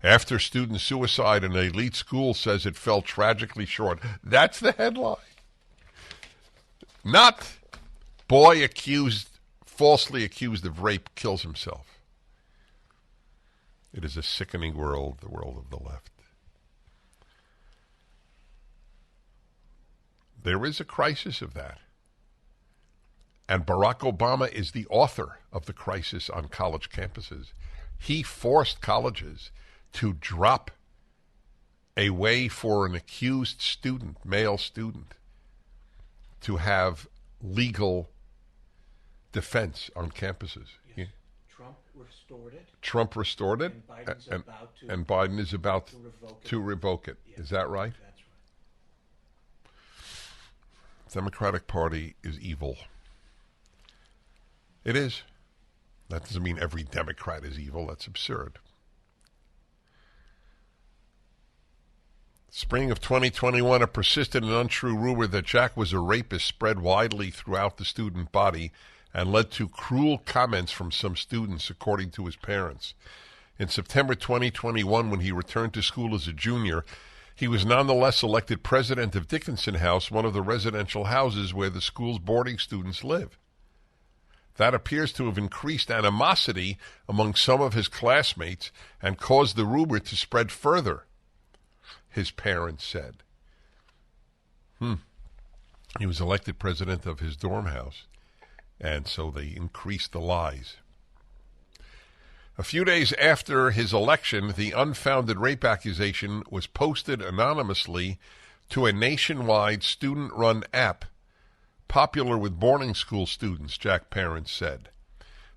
After student suicide in an elite school says it fell tragically short. That's the headline. Not boy falsely accused of rape kills himself. It is a sickening world, the world of the left. There is a crisis of that. And Barack Obama is the author of the crisis on college campuses. He forced colleges to drop a way for an accused student, male student, to have legal defense on campuses. Yes. Trump restored it. Trump restored it, And Biden is about to revoke it. Yes, Is that right? That's right. Democratic Party is evil. It is. That doesn't mean every Democrat is evil. That's absurd. Spring of 2021, a persistent and untrue rumor that Jack was a rapist spread widely throughout the student body and led to cruel comments from some students, according to his parents. In September 2021, when he returned to school as a junior, he was nonetheless elected president of Dickinson House, one of the residential houses where the school's boarding students live. That appears to have increased animosity among some of his classmates and caused the rumor to spread further, his parents said. He was elected president of his dorm house, and so they increased the lies. A few days after his election, the unfounded rape accusation was posted anonymously to a nationwide student-run app popular with boarding school students, Jack parents said.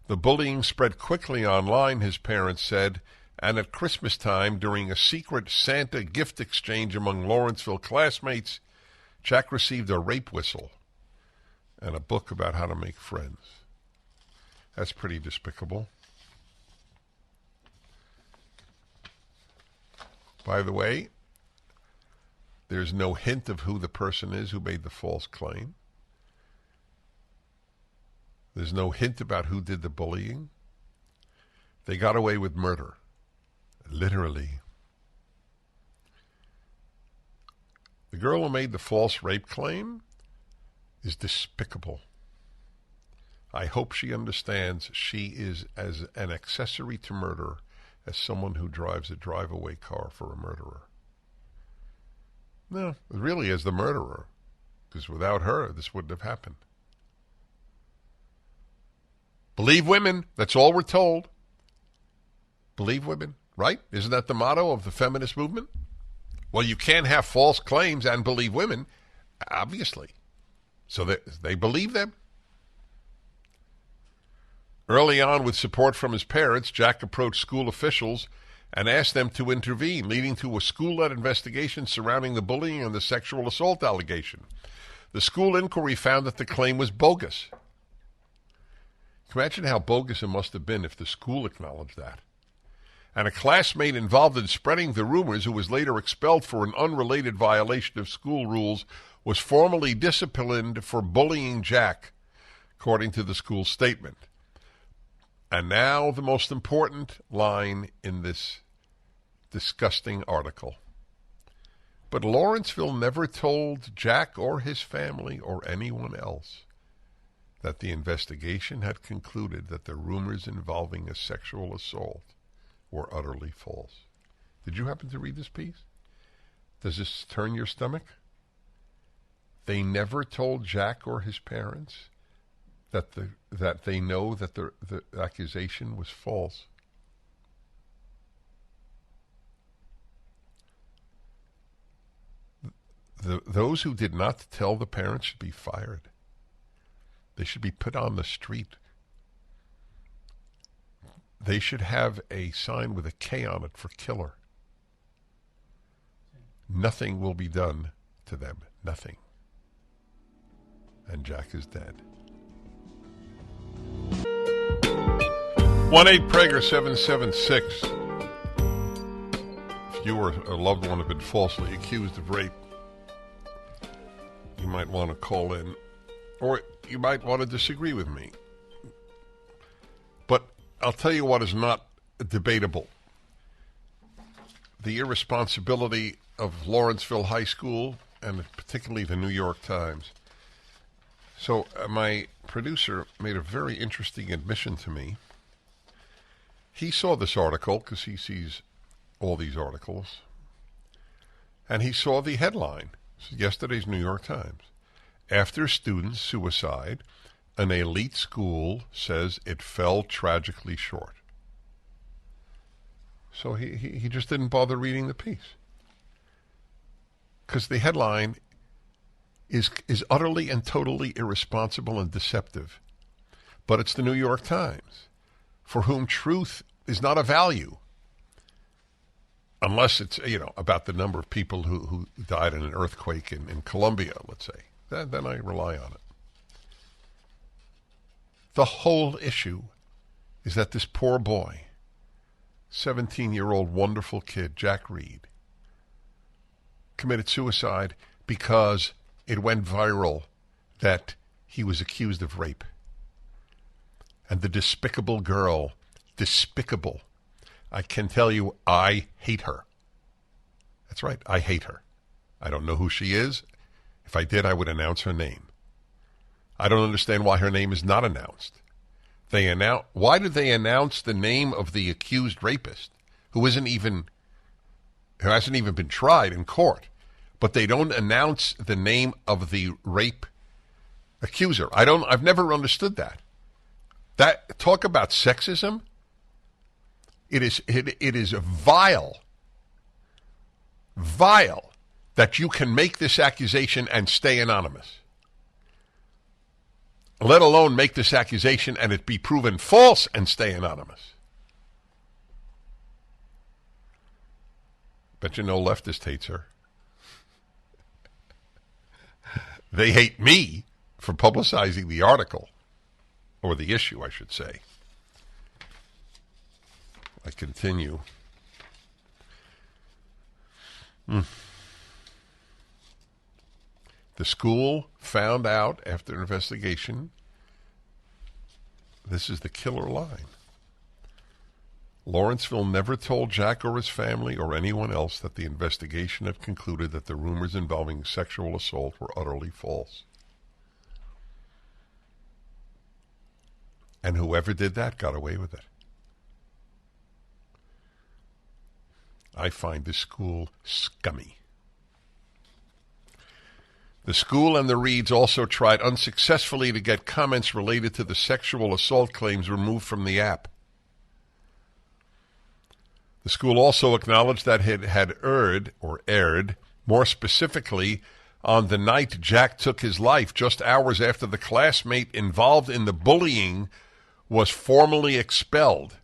The bullying spread quickly online, his parents said, and at Christmas time, during a secret Santa gift exchange among Lawrenceville classmates, Jack received a rape whistle and a book about how to make friends. That's pretty despicable. By the way, there's no hint of who the person is who made the false claim. There's no hint about who did the bullying. They got away with murder. Literally. The girl who made the false rape claim is despicable. I hope she understands she is as an accessory to murder as someone who drives a drive-away car for a murderer. No, really as the murderer, because without her, this wouldn't have happened. Believe women. That's all we're told. Believe women, right? Isn't that the motto of the feminist movement? Well, you can't have false claims and believe women, obviously. So they believe them. Early on, with support from his parents, Jack approached school officials and asked them to intervene, leading to a school-led investigation surrounding the bullying and the sexual assault allegation. The school inquiry found that the claim was bogus. Imagine how bogus it must have been if the school acknowledged that. And a classmate involved in spreading the rumors, who was later expelled for an unrelated violation of school rules, was formally disciplined for bullying Jack, according to the school statement. And now the most important line in this disgusting article. But Lawrenceville never told Jack or his family or anyone else that the investigation had concluded that the rumors involving a sexual assault were utterly false. Did you happen to read this piece? Does this turn your stomach? They never told Jack or his parents that they know that the accusation was false. Those who did not tell the parents should be fired. They should be put on the street. They should have a sign with a K on it for killer. Nothing will be done to them. Nothing. And Jack is dead. 1-8-PRAGER-776. If you or a loved one have been falsely accused of rape, you might want to call in, or you might want to disagree with me. But I'll tell you what is not debatable. The irresponsibility of Lawrenceville High School, and particularly the New York Times. So my producer made a very interesting admission to me. He saw this article, because he sees all these articles, and he saw the headline. This is yesterday's New York Times. After student suicide, an elite school says it fell tragically short. So he just didn't bother reading the piece. Because the headline is utterly and totally irresponsible and deceptive. But it's the New York Times. for whom truth is not a value. Unless it's, about the number of people who died in an earthquake in Colombia, let's say. Then I rely on it. The whole issue is that this poor boy, 17-year-old wonderful kid, Jack Reed, committed suicide because it went viral that he was accused of rape. And the despicable girl, despicable, I can tell you, I hate her. That's right, I hate her. I don't know who she is. If I did, I would announce her name. I don't understand why her name is not announced. Why did they announce the name of the accused rapist who hasn't even been tried in court, but they don't announce the name of the rape accuser? I've never understood that. That, talk about sexism. It is vile that you can make this accusation and stay anonymous. Let alone make this accusation and it be proven false and stay anonymous. Bet you no leftist hates her. They hate me for publicizing the article, or the issue, I should say. I continue. The school found out after an investigation, this is the killer line. Lawrenceville never told Jack or his family or anyone else that the investigation had concluded that the rumors involving sexual assault were utterly false. And whoever did that got away with it. I find this school scummy. The school and the Reeds also tried unsuccessfully to get comments related to the sexual assault claims removed from the app. The school also acknowledged that it had aired, more specifically, on the night Jack took his life, just hours after the classmate involved in the bullying was formally expelled.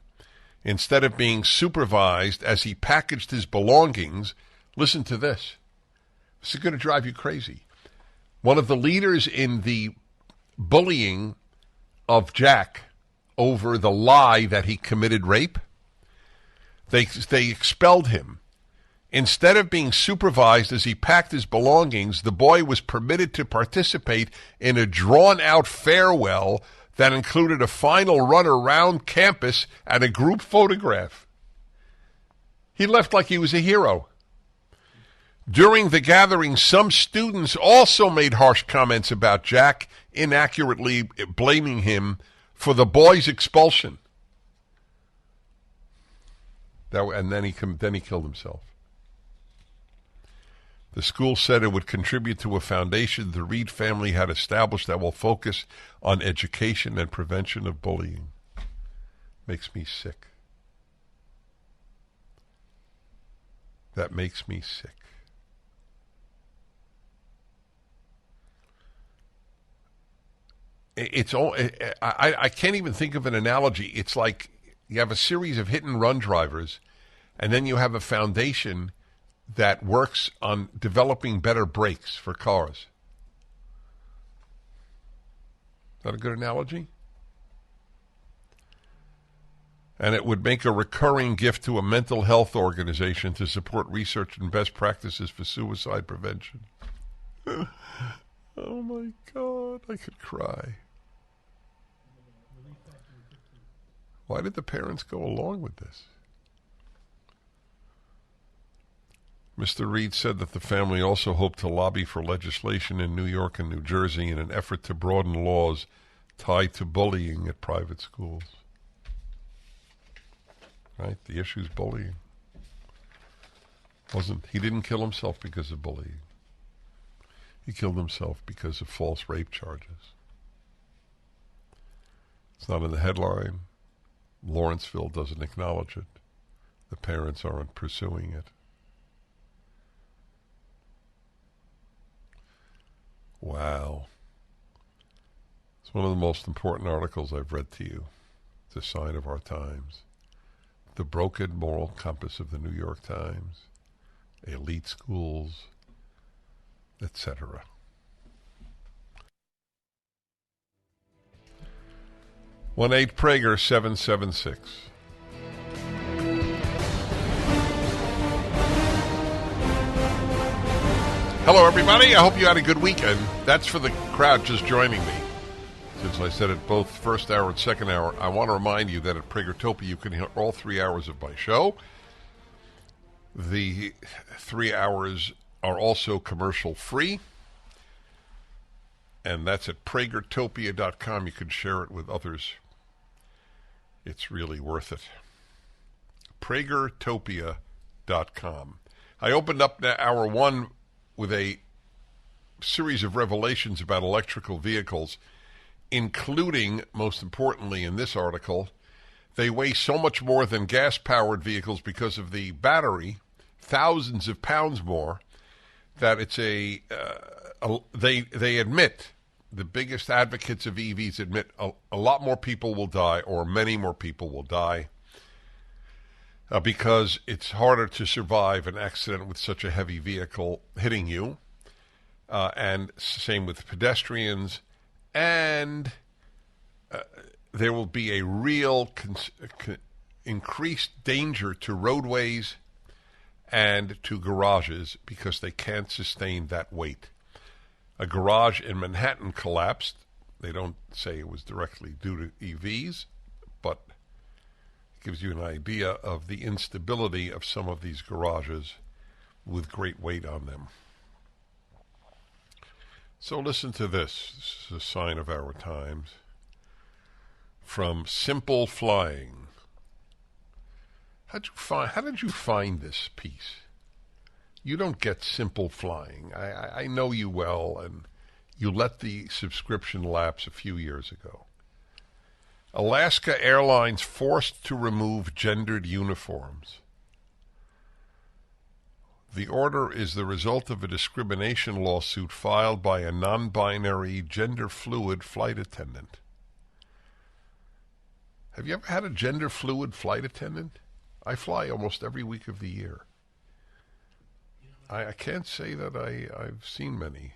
Instead of being supervised as he packaged his belongings, listen to this. This is going to drive you crazy. One of the leaders in the bullying of Jack over the lie that he committed rape, they expelled him. Instead of being supervised as he packed his belongings, the boy was permitted to participate in a drawn-out farewell that included a final run around campus and a group photograph. He left like he was a hero. During the gathering, some students also made harsh comments about Jack, inaccurately blaming him for the boy's expulsion. And then he killed himself. The school said it would contribute to a foundation the Reed family had established that will focus on education and prevention of bullying. Makes me sick. That makes me sick. I can't even think of an analogy. It's like you have a series of hit-and-run drivers, and then you have a foundation that works on developing better brakes for cars. Is that a good analogy? And it would make a recurring gift to a mental health organization to support research and best practices for suicide prevention. Oh my God, I could cry. Why did the parents go along with this? Mr. Reed said that the family also hoped to lobby for legislation in New York and New Jersey in an effort to broaden laws tied to bullying at private schools. Right? The issue is bullying. He didn't kill himself because of bullying. He killed himself because of false rape charges. It's not in the headline. Lawrenceville doesn't acknowledge it. The parents aren't pursuing it. Wow. It's one of the most important articles I've read to you. It's a sign of our times. The broken moral compass of the New York Times, elite schools, etc. One 8 Prager 776. Hello, everybody. I hope you had a good weekend. That's for the crowd just joining me. Since I said it both first hour and second hour, I want to remind you that at Pragertopia you can hear all 3 hours of my show. The 3 hours are also commercial free. And that's at Pragertopia.com. You can share it with others. It's really worth it. Pragertopia.com. I opened up hour one with a series of revelations about electrical vehicles, including, most importantly in this article, they weigh so much more than gas-powered vehicles because of the battery, thousands of pounds more, that it's they admit, the biggest advocates of EVs admit a lot more people will die, or many more people will die, because it's harder to survive an accident with such a heavy vehicle hitting you, and same with pedestrians, and there will be a real increased danger to roadways and to garages because they can't sustain that weight. A garage in Manhattan collapsed. They don't say it was directly due to EVs, but it gives you an idea of the instability of some of these garages with great weight on them. So listen to this. This is a sign of our times. From Simple Flying. How did you find this piece? You don't get Simple Flying. I know you well, and you let the subscription lapse a few years ago. Alaska Airlines forced to remove gendered uniforms. The order is the result of a discrimination lawsuit filed by a non-binary, gender-fluid flight attendant. Have you ever had a gender-fluid flight attendant? I fly almost every week of the year. I can't say that I've seen many.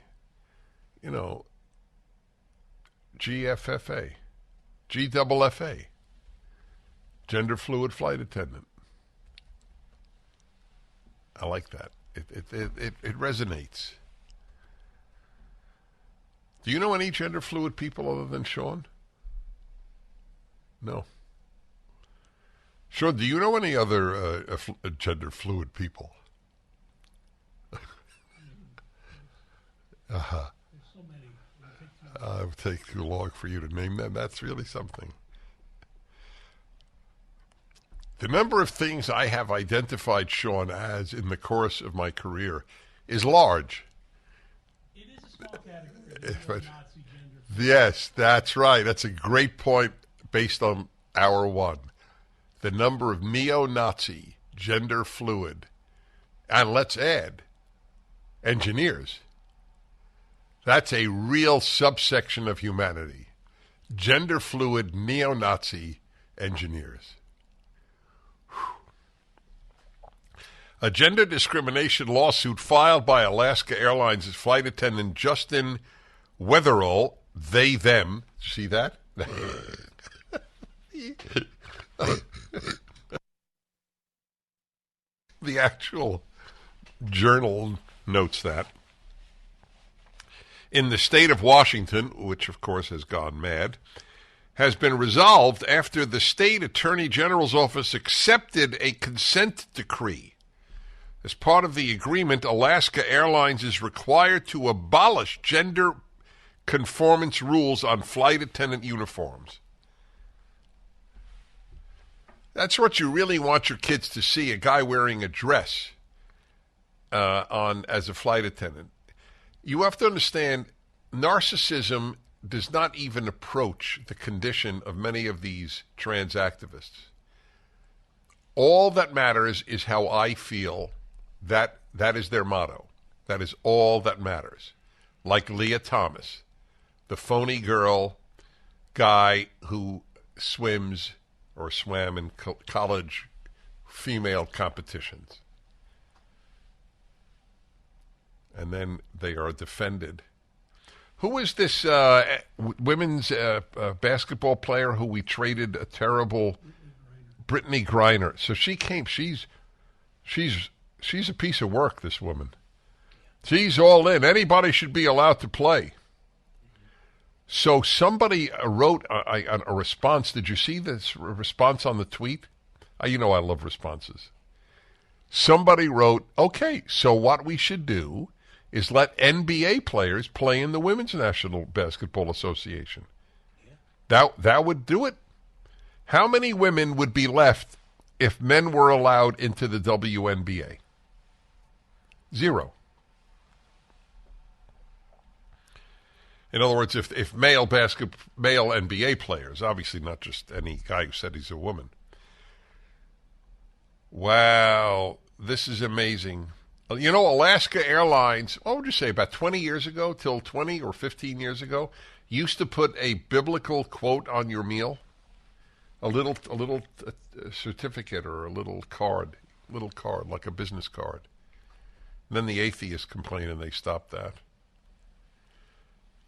You know, GFFA, GFFA, gender-fluid flight attendant. I like that. It resonates. Do you know any gender-fluid people other than Sean? No. Sean, do you know any other gender-fluid people? Uh-huh. There's so many. It would take too long for you to name them. That's really something. The number of things I have identified Sean as in the course of my career is large. It is a small category. But, Nazi gender. yes, that's right. That's a great point based on hour one. The number of neo-Nazi, gender fluid, and let's add, engineers. That's a real subsection of humanity. Gender fluid neo-Nazi engineers. A gender discrimination lawsuit filed by Alaska Airlines' flight attendant Justin Wetherell, they, them, see that? The actual journal notes that. In the state of Washington, which of course has gone mad, has been resolved after the state attorney general's office accepted a consent decree. As part of the agreement, Alaska Airlines is required to abolish gender conformance rules on flight attendant uniforms. That's what you really want your kids to see, a guy wearing a dress as a flight attendant. You have to understand, narcissism does not even approach the condition of many of these trans activists. All that matters is how I feel. That is their motto. That is all that matters. Like Leah Thomas, the phony girl guy who swims or swam in college female competitions. And then they are defended. Who is this women's basketball player who we traded a terrible Brittany Griner? So she came. She's a piece of work. This woman. She's all in. Anybody should be allowed to play. So somebody wrote a response. Did you see this response on the tweet? You know I love responses. Somebody wrote, okay, so what we should do is let NBA players play in the Women's National Basketball Association. Yeah. That would do it. How many women would be left if men were allowed into the WNBA? 0. In other words, if male NBA players, obviously not just any guy who said he's a woman. Wow, this is amazing. You know, Alaska Airlines, what would you say, about 20 years ago, till 20 or 15 years ago, used to put a biblical quote on your meal? A little certificate or a little card, like a business card. And then the atheists complained and they stopped that.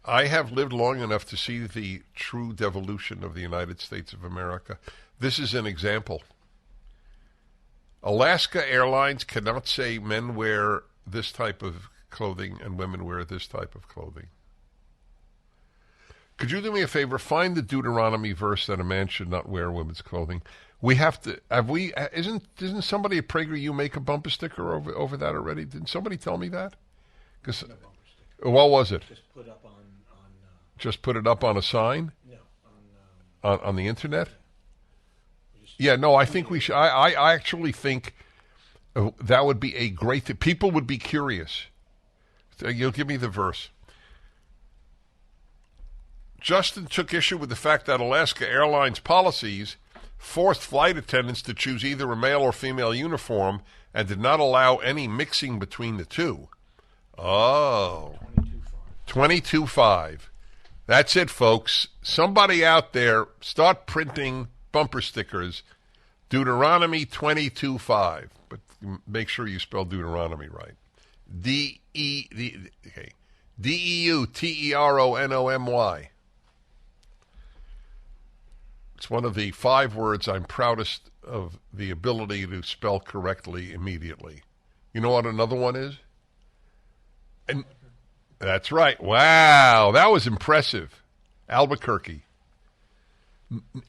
I have lived long enough to see the true devolution of the United States of America. This is an example. Alaska Airlines cannot say men wear this type of clothing and women wear this type of clothing. Could you do me a favor? Find the Deuteronomy verse that a man should not wear women's clothing. We have to. Isn't somebody at PragerU make a bumper sticker over that already? Didn't somebody tell me that? Because what was it? Just put up on. Just put it up on a sign? No, on the internet? Yeah, no, I think we should. I actually think that would be a great thing. People would be curious. You'll give me the verse. Justin took issue with the fact that Alaska Airlines policies forced flight attendants to choose either a male or female uniform and did not allow any mixing between the two. Oh. 22.5. That's it, folks. Somebody out there, start printing bumper stickers. Deuteronomy 22.5. But make sure you spell Deuteronomy right. Deuteronomy. It's one of the 5 words I'm proudest of the ability to spell correctly immediately. You know what another one is? And that's right. Wow, that was impressive. Albuquerque.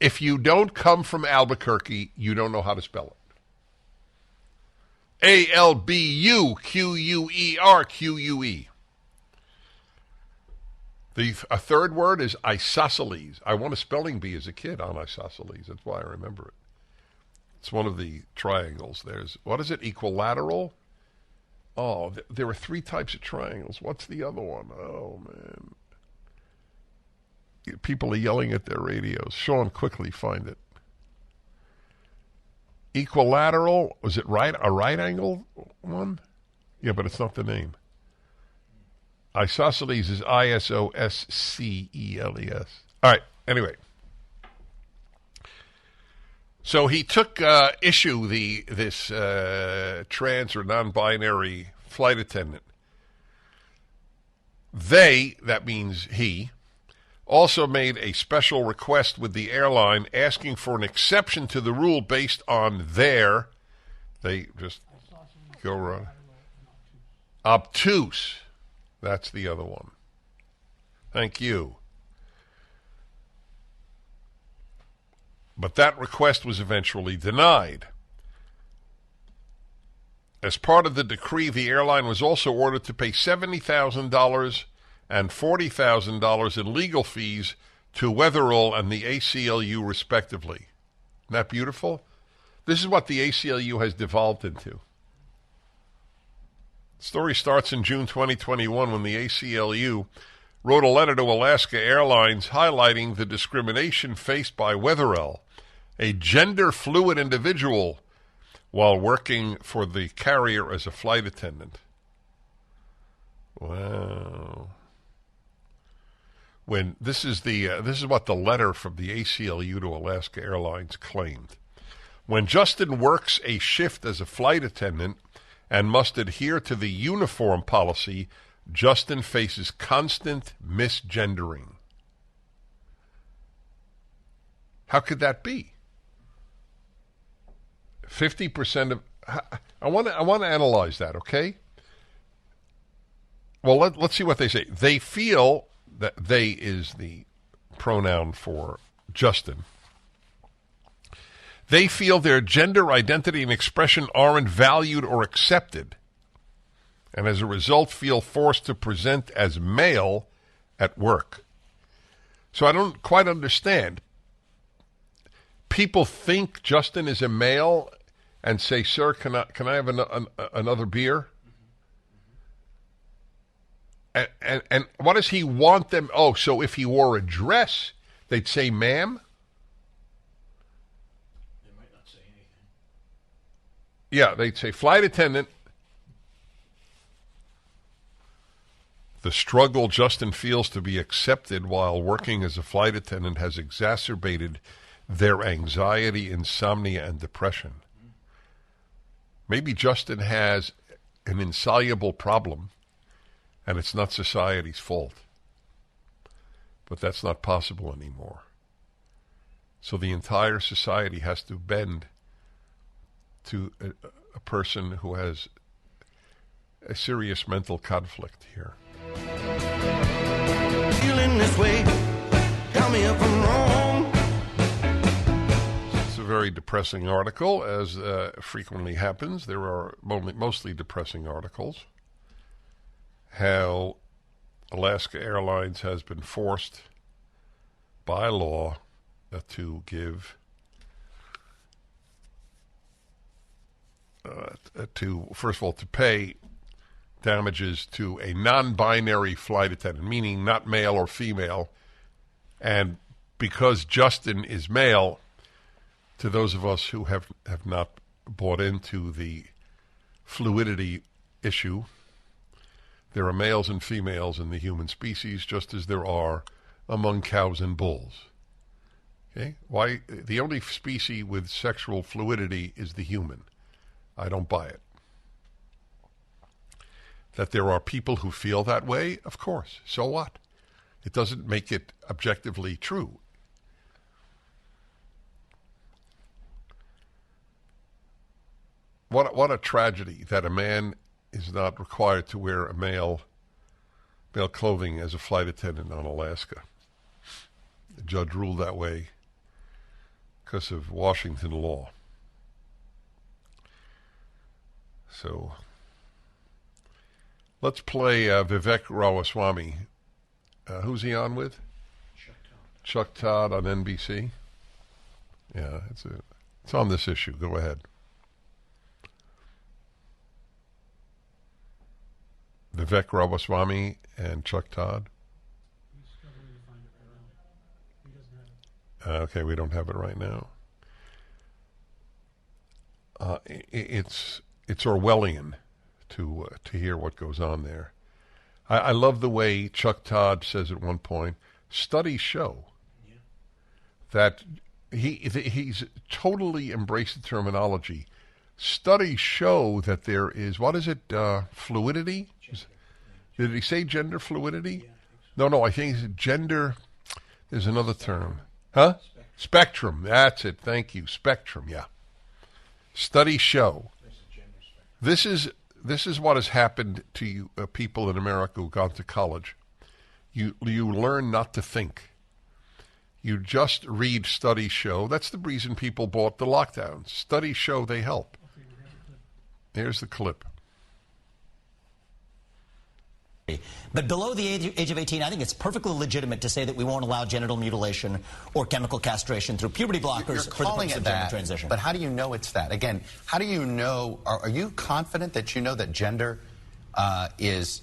If you don't come from Albuquerque, you don't know how to spell it. Albuquerque. A third word is isosceles. I won a spelling bee as a kid on isosceles. That's why I remember it. It's one of the triangles. There's, what is it, equilateral? Oh, there are 3 types of triangles. What's the other one? Oh, man. People are yelling at their radios. Sean, quickly find it. Equilateral, was it right? A right angle one? Yeah, but it's not the name. Isosceles is Isosceles. All right, anyway. So he took issue, this trans or non-binary flight attendant. They, that means he, also made a special request with the airline asking for an exception to the rule based on they just go around. Obtuse. That's the other one. Thank you. But that request was eventually denied. As part of the decree, the airline was also ordered to pay $70,000 and $40,000 in legal fees to Weatherall and the ACLU, respectively. Isn't that beautiful? This is what the ACLU has devolved into. The story starts in June 2021 when the ACLU wrote a letter to Alaska Airlines highlighting the discrimination faced by Weatherall, a gender-fluid individual, while working for the carrier as a flight attendant. Wow. when this is what the letter from the ACLU to Alaska Airlines claimed. When Justin works a shift as a flight attendant and must adhere to the uniform policy, Justin faces constant misgendering. How could that be? 50% of... I want to analyze that, okay? Well, let's see what they say. They feel that they is the pronoun for Justin. They feel their gender identity and expression aren't valued or accepted, and as a result feel forced to present as male at work. So I don't quite understand. People think Justin is a male and say, "Sir, can I have another beer?" And what does he want them? Oh, so if he wore a dress, they'd say, "Ma'am." They might not say anything. Yeah, they'd say, "Flight attendant." The struggle Justin feels to be accepted while working as a flight attendant has exacerbated their anxiety, insomnia, and depression. Maybe Justin has an insoluble problem, and it's not society's fault. But that's not possible anymore. So the entire society has to bend to a person who has a serious mental conflict here. Feeling this way, tell me if I'm wrong. It's a very depressing article, as frequently happens. There are mostly depressing articles. How Alaska Airlines has been forced by law to give first of all, to pay damages to a non-binary flight attendant, meaning not male or female, and because Justin is male, to those of us who have not bought into the fluidity issue, there are males and females in the human species, just as there are among cows and bulls. Okay? Why? The only species with sexual fluidity is the human. I don't buy it. That there are people who feel that way, of course. So what? It doesn't make it objectively true. What a tragedy that a man is not required to wear a male clothing as a flight attendant on Alaska. The judge ruled that way because of Washington law. So let's play Vivek Ramaswamy. Who's he on with? Chuck Todd on NBC. Yeah, it's on this issue. Go ahead. Vivek Ramaswamy and Chuck Todd. He's struggling to find it right now. He doesn't have it. Okay, we don't have it right now. It's Orwellian to hear what goes on there. I love the way Chuck Todd says at one point, studies show that he's totally embraced the terminology. Studies show that there is, what is it, fluidity? Did he say gender fluidity? No, I think it's gender, there's another term. Huh? Spectrum, that's it, thank you, spectrum, yeah. Studies show. This is what has happened to you, people in America who've gone to college. You learn not to think. You just read studies show. That's the reason people bought the lockdowns. Studies show they help. Here's the clip. But below the age of 18, I think it's perfectly legitimate to say that we won't allow genital mutilation or chemical castration through puberty blockers for the purpose of gender transition. But how do you know it's that? Again, how do you know, are you confident that you know that gender is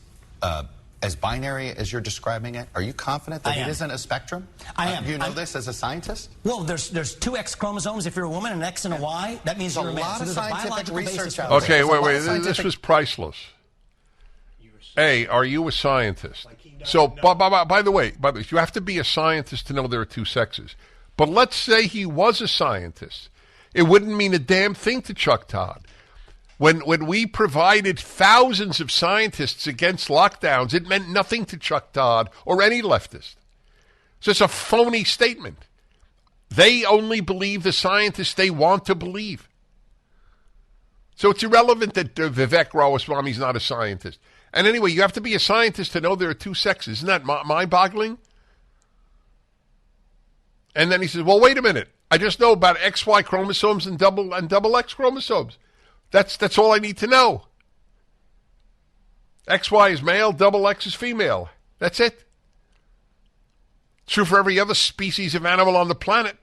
as binary as you're describing it? Are you confident that it isn't a spectrum? I am. Do you know this as a scientist? Well, there's two X chromosomes if you're a woman, an X and a Y. That means you're a man. So there's a lot of scientific research out Okay, there. wait. This was priceless. A, are you a scientist? So, by the way, you have to be a scientist to know there are two sexes. But let's say he was a scientist. It wouldn't mean a damn thing to Chuck Todd. When we provided thousands of scientists against lockdowns, it meant nothing to Chuck Todd or any leftist. So it's a phony statement. They only believe the scientists they want to believe. So it's irrelevant that Vivek Ramaswamy is not a scientist. And anyway, you have to be a scientist to know there are two sexes. Isn't that mind-boggling? And then he says, well, wait a minute. I just know about XY chromosomes and double X chromosomes. That's all I need to know. XY is male, double X is female. That's it. True for every other species of animal on the planet.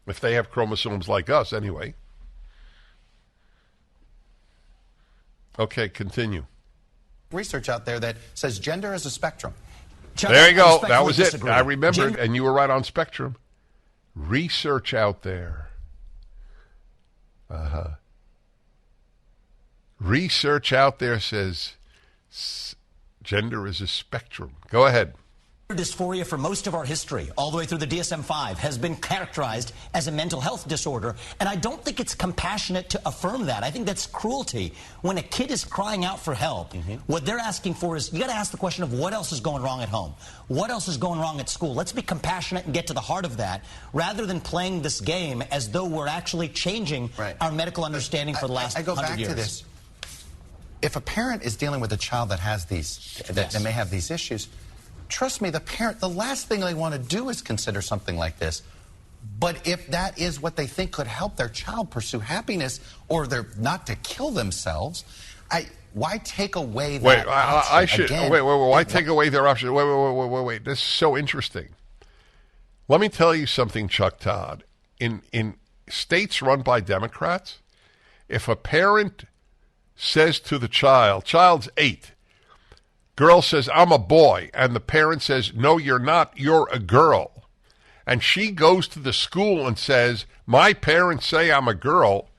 If they have chromosomes like us, anyway. Okay, continue. Research out there that says gender is a spectrum. Chuck, there you go. That was disagree. it. I remembered, and you were right on spectrum. Research out there. Research out there says gender is a spectrum. Go ahead. Dysphoria for most of our history, all the way through the DSM-5, has been characterized as a mental health disorder. And I don't think it's compassionate to affirm that. I think that's cruelty. When a kid is crying out for help, what they're asking for is, you got to ask the question of what else is going wrong at home? What else is going wrong at school? Let's be compassionate and get to the heart of that, rather than playing this game as though we're actually changing our medical understanding for the last 100 years. I go back to this. If a parent is dealing with a child that has these, that may have these issues, trust me, the last thing they want to do is consider something like this. But if that is what they think could help their child pursue happiness, or they're not to kill themselves, why take away that option? Why take away their option? Wait. This is so interesting. Let me tell you something, Chuck Todd. In states run by Democrats, if a parent says to the child's 8, girl says, I'm a boy, and the parent says, no, you're not, you're a girl, and she goes to the school and says, my parents say I'm a girl,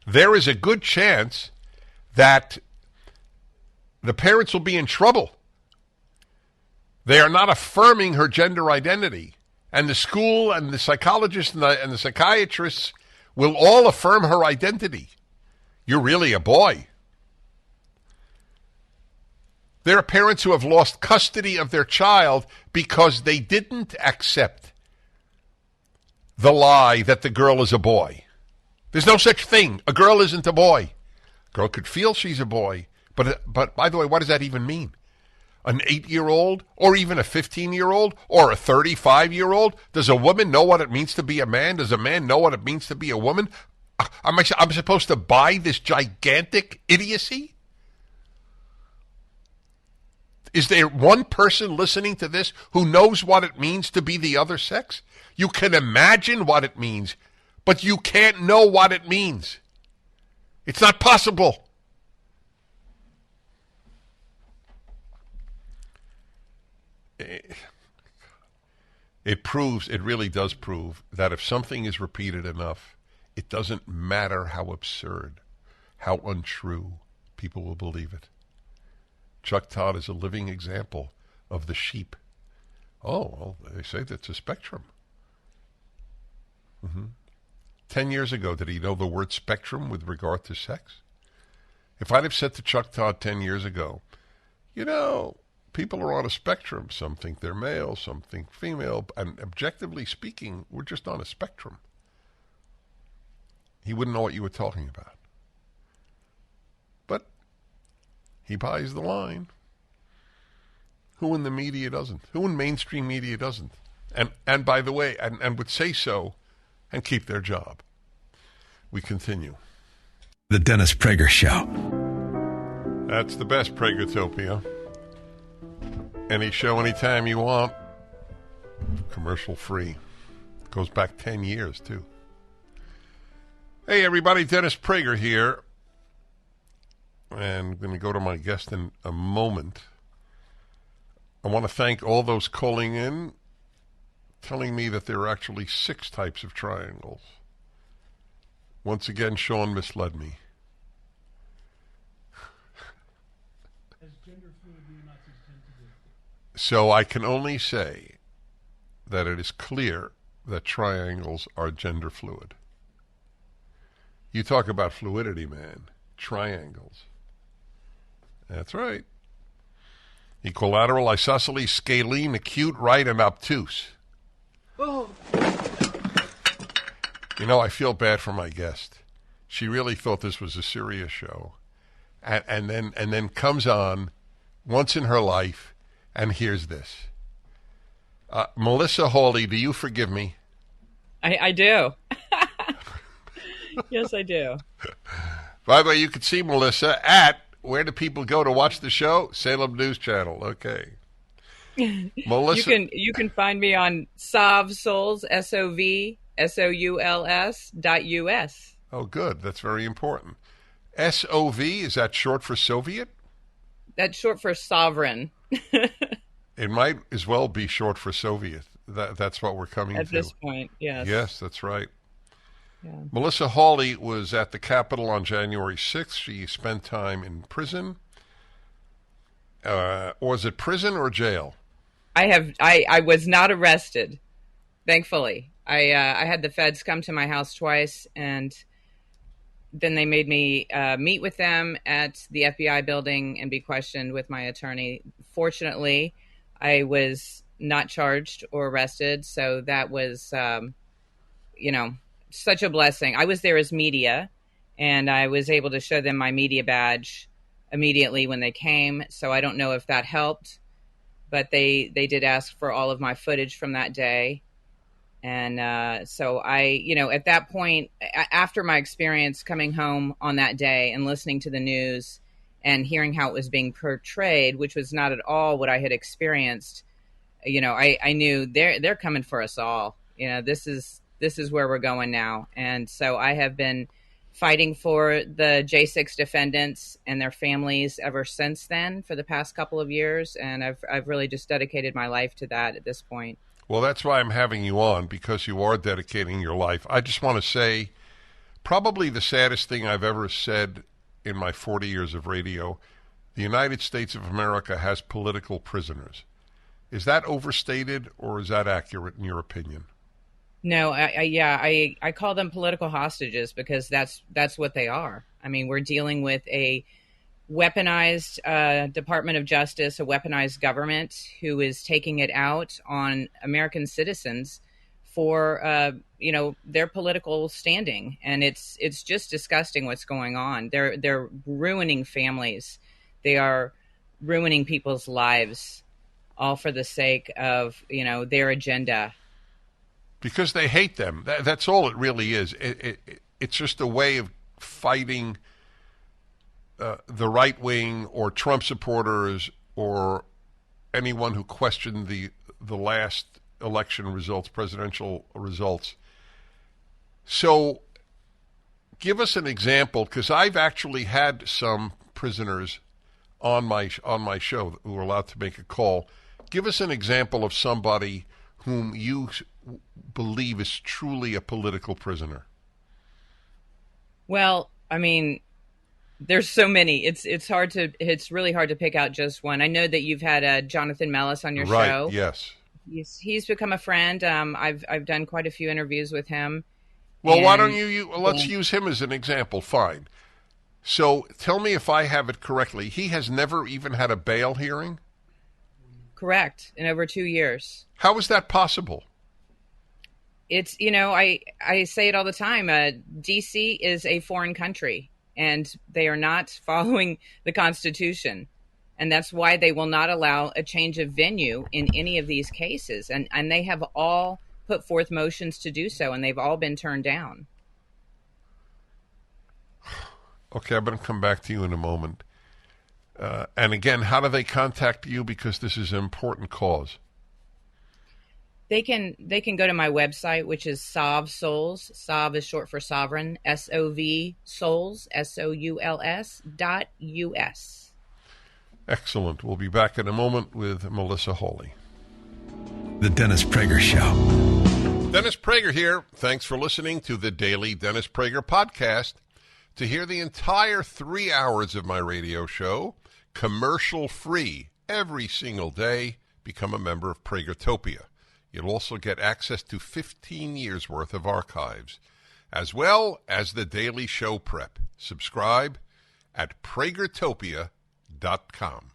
there is a good chance that the parents will be in trouble. They are not affirming her gender identity, and the school and the psychologists and the psychiatrists will all affirm her identity. You're really a boy. There are parents who have lost custody of their child because they didn't accept the lie that the girl is a boy. There's no such thing. A girl isn't a boy. A girl could feel she's a boy. But by the way, what does that even mean? An 8-year-old or even a 15-year-old or a 35-year-old? Does a woman know what it means to be a man? Does a man know what it means to be a woman? I'm supposed to buy this gigantic idiocy? Is there one person listening to this who knows what it means to be the other sex? You can imagine what it means, but you can't know what it means. It's not possible. It really does prove that if something is repeated enough, it doesn't matter how absurd, how untrue, people will believe it. Chuck Todd is a living example of the sheep. Oh, well, they say that's a spectrum. 10 years ago, did he know the word spectrum with regard to sex? If I'd have said to Chuck Todd 10 years ago, you know, people are on a spectrum. Some think they're male, some think female, and objectively speaking, we're just on a spectrum. He wouldn't know what you were talking about. But he buys the line. Who in the media doesn't? Who in mainstream media doesn't? And by the way, and would say so and keep their job. We continue. The Dennis Prager Show. That's the best Pragertopia. Any show, anytime you want. Commercial free. Goes back 10 years, too. Hey, everybody. Dennis Prager here. And I'm going to go to my guest in a moment. I want to thank all those calling in, telling me that there are actually 6 types of triangles. Once again, Sean misled me. So I can only say that it is clear that triangles are gender fluid. You talk about fluidity, man. Triangles. That's right. Equilateral, isosceles, scalene, acute, right, and obtuse. Oh. You know, I feel bad for my guest. She really thought this was a serious show. And then comes on once in her life and hears this. Melissa Hawley, do you forgive me? I do. Yes, I do. By the way, you can see Melissa at, where do people go to watch the show? Salem News Channel. Okay. Melissa, you can find me on SovSouls, SovSouls.us. Oh, good. That's very important. SOV, is that short for Soviet? That's short for sovereign. It might as well be short for Soviet. That's what we're coming to. At this point, yes. Yes, that's right. Yeah. Melissa Hawley was at the Capitol on January 6th. She spent time in prison. Was it prison or jail? I was not arrested, thankfully. I had the feds come to my house twice, and then they made me meet with them at the FBI building and be questioned with my attorney. Fortunately, I was not charged or arrested, so that was, such a blessing. I was there as media, and I was able to show them my media badge immediately when they came, so I don't know if that helped, but they did ask for all of my footage from that day. And so I, at that point, after my experience coming home on that day and listening to the news and hearing how it was being portrayed, which was not at all what I had experienced, I knew they're coming for us all. This is where we're going now. And so I have been fighting for the J6 defendants and their families ever since then for the past couple of years. And I've really just dedicated my life to that at this point. Well, that's why I'm having you on, because you are dedicating your life. I just want to say, probably the saddest thing I've ever said in my 40 years of radio, the United States of America has political prisoners. Is that overstated, or is that accurate in your opinion? No, I call them political hostages, because that's what they are. I mean, we're dealing with a weaponized Department of Justice, a weaponized government who is taking it out on American citizens for their political standing, and it's just disgusting what's going on. They're ruining families, they are ruining people's lives, all for the sake of their agenda. Because they hate them. That's all it really is. It's just a way of fighting the right wing or Trump supporters or anyone who questioned the last election results, presidential results. So give us an example, because I've actually had some prisoners on my show who were allowed to make a call. Give us an example of somebody whom you believe is truly a political prisoner. Well, I mean, there's so many. It's really hard to pick out just one. I know that you've had Jonathan Mellis on your show. Right, yes. He's become a friend. I've done quite a few interviews with him. Well, why don't let's use him as an example. Fine. So tell me if I have it correctly. He has never even had a bail hearing? Correct. In over 2 years. How is that possible? It's, I say it all the time. D.C. is a foreign country, and they are not following the Constitution. And that's why they will not allow a change of venue in any of these cases. And they have all put forth motions to do so, and they've all been turned down. Okay, I'm going to come back to you in a moment. And again, how do they contact you? Because this is an important cause. They can go to my website, which is SovSouls. Sov is short for sovereign. SOV Souls, SOULS.US. Excellent. We'll be back in a moment with Melissa Hawley. The Dennis Prager Show. Dennis Prager here. Thanks for listening to the Daily Dennis Prager Podcast. To hear the entire 3 hours of my radio show, commercial-free, every single day, become a member of Pragertopia. You'll also get access to 15 years' worth of archives, as well as the daily show prep. Subscribe at pragertopia.com.